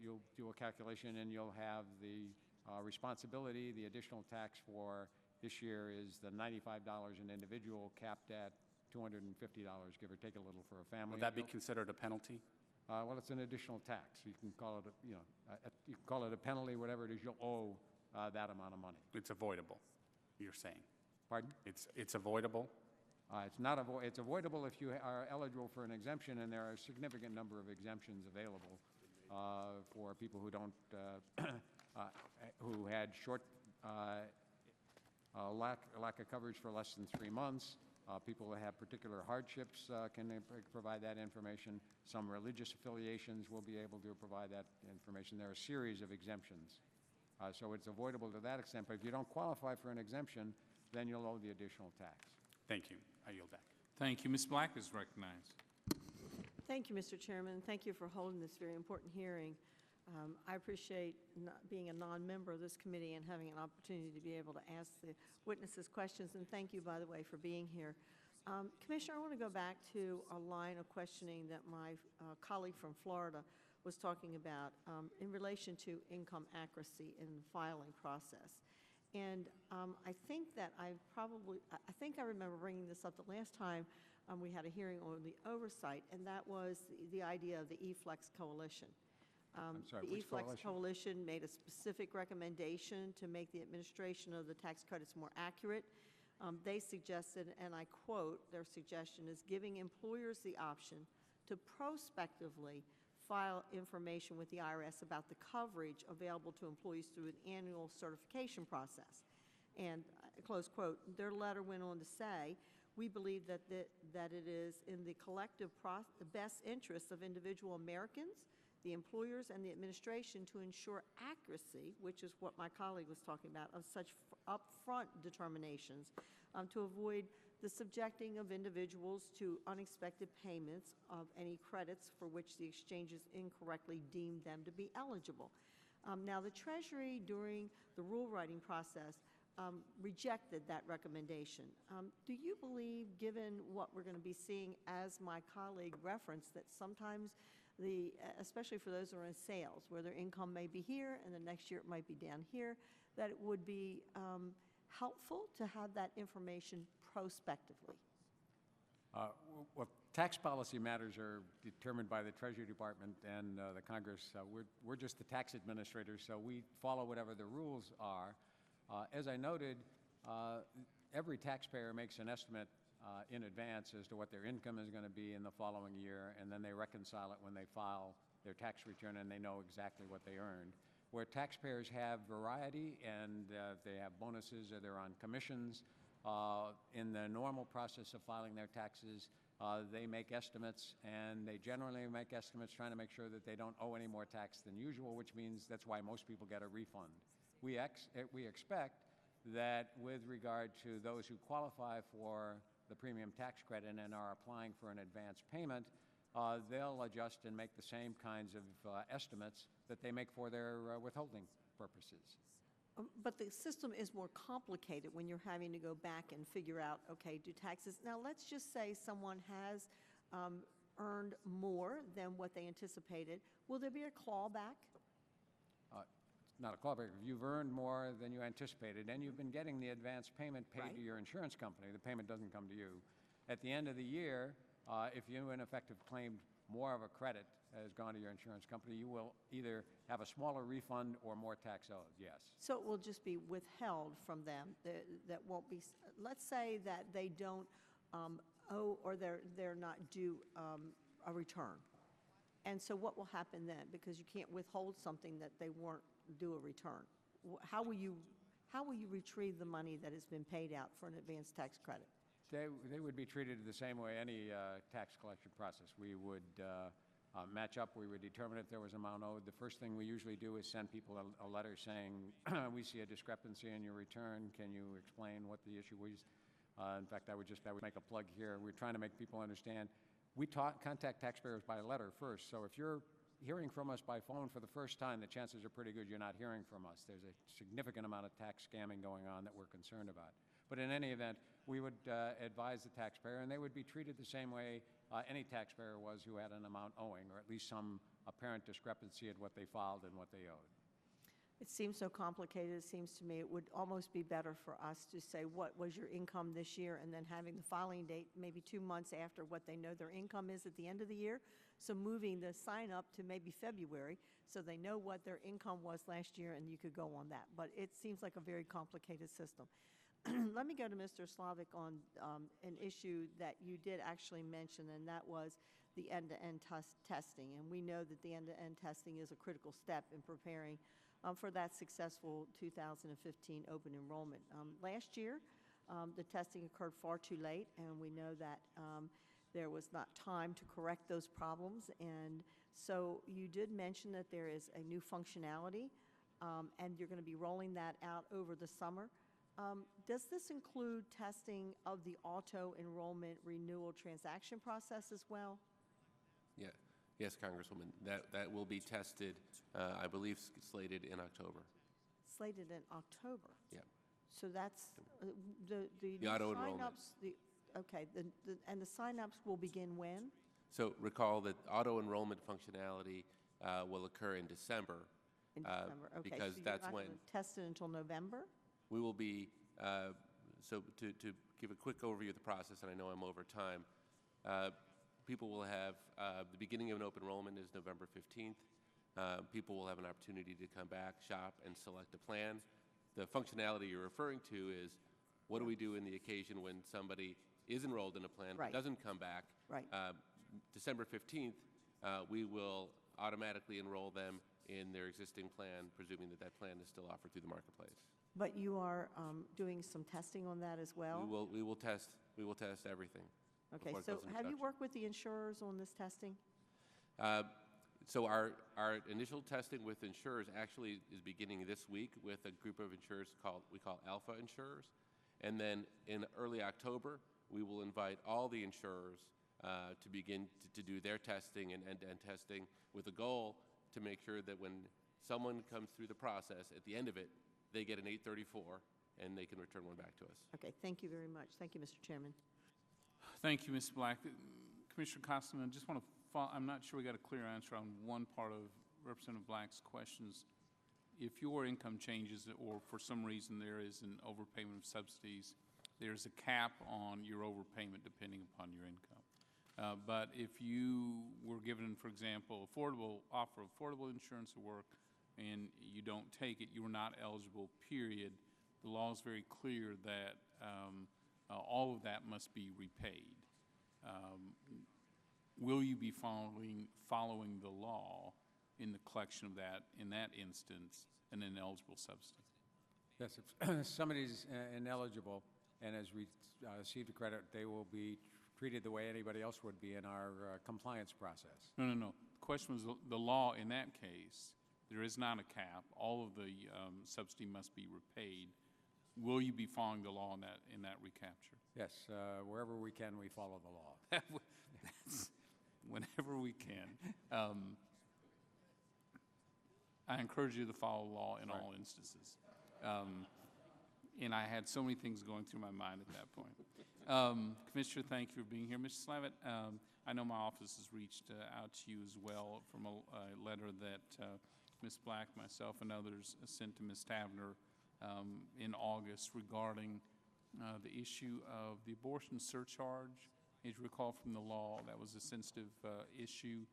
a calculation, and you'll have the responsibility. The additional tax for this year is the $95 an individual, capped at $250, give or take a little for a family. Would that be considered a penalty? Well, it's an additional tax. You can call it, you can call it a penalty, whatever it is. You'll owe that amount of money. It's avoidable, you're saying? Pardon? It's avoidable? It's not it's avoidable if you are eligible for an exemption, and there are a significant number of exemptions available for people who don't, who had short lack of coverage for less than 3 months. People that have particular hardships can provide that information. Some religious affiliations will be able to provide that information. There are a series of exemptions. So it's avoidable to that extent. But if you don't qualify for an exemption, then you'll owe the additional tax. Thank you. I yield back. Thank you. Ms. Black is recognized. Thank you, Mr. Chairman. Thank you for holding this very important hearing. I appreciate being a non-member of this committee and having an opportunity to be able to ask the witnesses questions, and thank you, by the way, for being here. Commissioner, I want to go back to a line of questioning that my colleague from Florida was talking about in relation to income accuracy in the filing process. And I think that I remember bringing this up the last time we had a hearing on the oversight, and that was the idea of the E-Flex Coalition. I'm sorry, the which E-Flex Coalition made a specific recommendation to make the administration of the tax credits more accurate. They suggested, and I quote, their suggestion is giving employers the option to prospectively file information with the IRS about the coverage available to employees through an annual certification process. And, close quote, their letter went on to say, we believe that that it is in the collective the best interests of individual Americans, the employers, and the administration to ensure accuracy, which is what my colleague was talking about, of such upfront determinations to avoid the subjecting of individuals to unexpected payments of any credits for which the exchanges incorrectly deemed them to be eligible. Now, the Treasury, during the rule writing process, rejected that recommendation. Do you believe, given what we're going to be seeing, as my colleague referenced, that sometimes especially for those who are in sales, where their income may be here and the next year it might be down here, that it would be helpful to have that information prospectively? Well, tax policy matters are determined by the Treasury Department and the Congress. We're just the tax administrators, so we follow whatever the rules are. As I noted, every taxpayer makes an estimate in advance as to what their income is going to be in the following year, and then they reconcile it when they file their tax return, and they know exactly what they earned. Where taxpayers have variety and they have bonuses or they're on commissions, in the normal process of filing their taxes, they make estimates, and they generally make estimates trying to make sure that they don't owe any more tax than usual, which means that's why most people get a refund. We expect that with regard to those who qualify for the premium tax credit and are applying for an advance payment, they'll adjust and make the same kinds of estimates that they make for their withholding purposes. But the system is more complicated when you're having to go back and figure out, okay, do taxes. Now, let's just say someone has earned more than what they anticipated. Will there be a clawback? Not a clawback. If you've earned more than you anticipated and you've been getting the advance payment paid Right. to your insurance company, the payment doesn't come to you. At the end of the year, if you, in effect, have claimed more of a credit has gone to your insurance company, you will either have a smaller refund or more tax owed, yes. So it will just be withheld from them. That won't be, let's say that they don't owe or they're not due a return. And so what will happen then? Because you can't withhold something that they weren't due a return. How will you retrieve the money that has been paid out for an advance tax credit? They would be treated the same way any tax collection process. We would match up. We would determine if there was amount owed. The first thing we usually do is send people a letter saying, we see a discrepancy in your return. Can you explain what the issue was? In fact, I would make a plug here. We're trying to make people understand. We contact taxpayers by letter first. So if you're hearing from us by phone for the first time, the chances are pretty good you're not hearing from us. There's a significant amount of tax scamming going on that we're concerned about. But in any event, we would advise the taxpayer, and they would be treated the same way any taxpayer was who had an amount owing, or at least some apparent discrepancy in what they filed and what they owed. It seems so complicated. It seems to me it would almost be better for us to say what was your income this year, and then having the filing date maybe 2 months after what they know their income is at the end of the year. So moving the sign up to maybe February so they know what their income was last year, and you could go on that. But it seems like a very complicated system. Let me go to Mr. Slavic on an issue that you did actually mention, and that was the end-to-end testing. And we know that the end-to-end testing is a critical step in preparing for that successful 2015 open enrollment. Last year, the testing occurred far too late, and we know that there was not time to correct those problems. And so you did mention that there is a new functionality, and you're going to be rolling that out over the summer. Does this include testing of the auto-enrollment renewal transaction process as well? Yeah. Yes, Congresswoman. That will be tested, I believe, slated in October. Slated in October? Yeah. So that's the auto-enrollment. Okay, and the sign-ups will begin when? So recall that auto-enrollment functionality will occur in December. In December, okay. Because so that's you're not when gonna test it until November? we will be, so to give a quick overview of the process, and I know I'm over time, people will have, the beginning of an open enrollment is November 15th. People will have an opportunity to come back, shop, and select a plan. The functionality you're referring to is, what do we do in the occasion when somebody is enrolled in a plan but doesn't come back? Right. December 15th, we will automatically enroll them in their existing plan, presuming that that plan is still offered through the marketplace. But you are doing some testing on that as well? We will test everything. Okay, before it so goes into have you production. worked with the insurers on this testing? So our initial testing with insurers actually is beginning this week with a group of insurers we call Alpha Insurers. And then in early October, we will invite all the insurers to begin to do their testing and end-to-end testing with a goal to make sure that when someone comes through the process, at the end of it, they get an 834 and they can return one back to us. Okay, thank you very much. Thank you, Mr. Chairman. Thank you, Ms. Black. Commissioner Costello, I just want to follow, I'm not sure we got a clear answer on one part of Representative Black's questions. If your income changes or for some reason there is an overpayment of subsidies, there's a cap on your overpayment depending upon your income. But if you were given, for example, offer affordable insurance to work and you don't take it, you are not eligible, period. The law is very clear that all of that must be repaid. Will you be following the law in the collection of that, in that instance, an ineligible subsidy? Yes, if somebody's ineligible and has received a credit, they will be treated the way anybody else would be in our compliance process. No. The question was the law in that case. There is not a cap. All of the subsidy must be repaid. Will you be following the law in that recapture? Yes, wherever we can, we follow the law. Whenever we can. I encourage you to follow the law in all instances. And I had so many things going through my mind at that point. Commissioner, thank you for being here. Mr. Slavitt, I know my office has reached out to you as well from a letter that Ms. Black, myself, and others sent to Ms. Tavener in August regarding the issue of the abortion surcharge. As you recall from the law, that was a sensitive issue.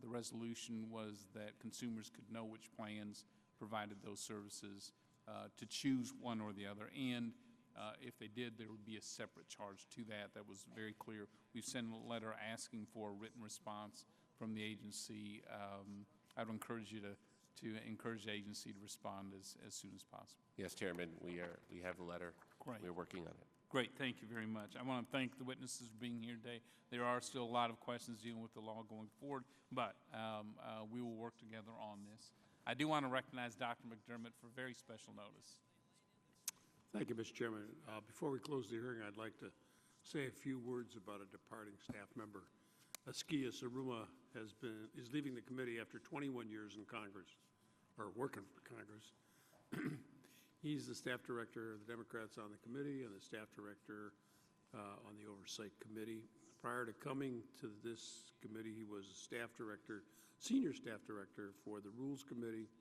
The resolution was that consumers could know which plans provided those services to choose one or the other, and if they did, there would be a separate charge to that. That was very clear. We've sent a letter asking for a written response from the agency. I would encourage you to encourage the agency to respond as soon as possible. Yes, Chairman, we have the letter. Great. We're working on it. Great, thank you very much. I want to thank the witnesses for being here today. There are still a lot of questions dealing with the law going forward, but we will work together on this. I do want to recognize Dr. McDermott for very special notice. Thank you, Mr. Chairman. Before we close the hearing, I'd like to say a few words about a departing staff member. Askia Saruma is leaving the committee after 21 years in Congress, or working for Congress. He's the staff director of the Democrats on the committee and the staff director on the Oversight Committee. Prior to coming to this committee, he was staff director, senior staff director for the Rules Committee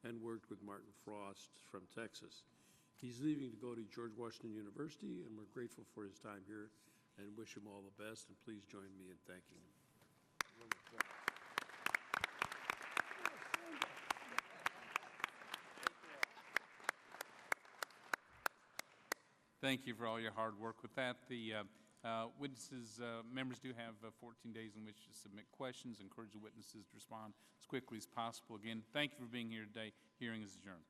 and worked with Martin Frost from Texas. He's leaving to go to George Washington University, and we're grateful for his time here and wish him all the best, and please join me in thanking him. Thank you for all your hard work with that. The members do have 14 days in which to submit questions. Encourage the witnesses to respond as quickly as possible. Again, thank you for being here today. Hearing is adjourned.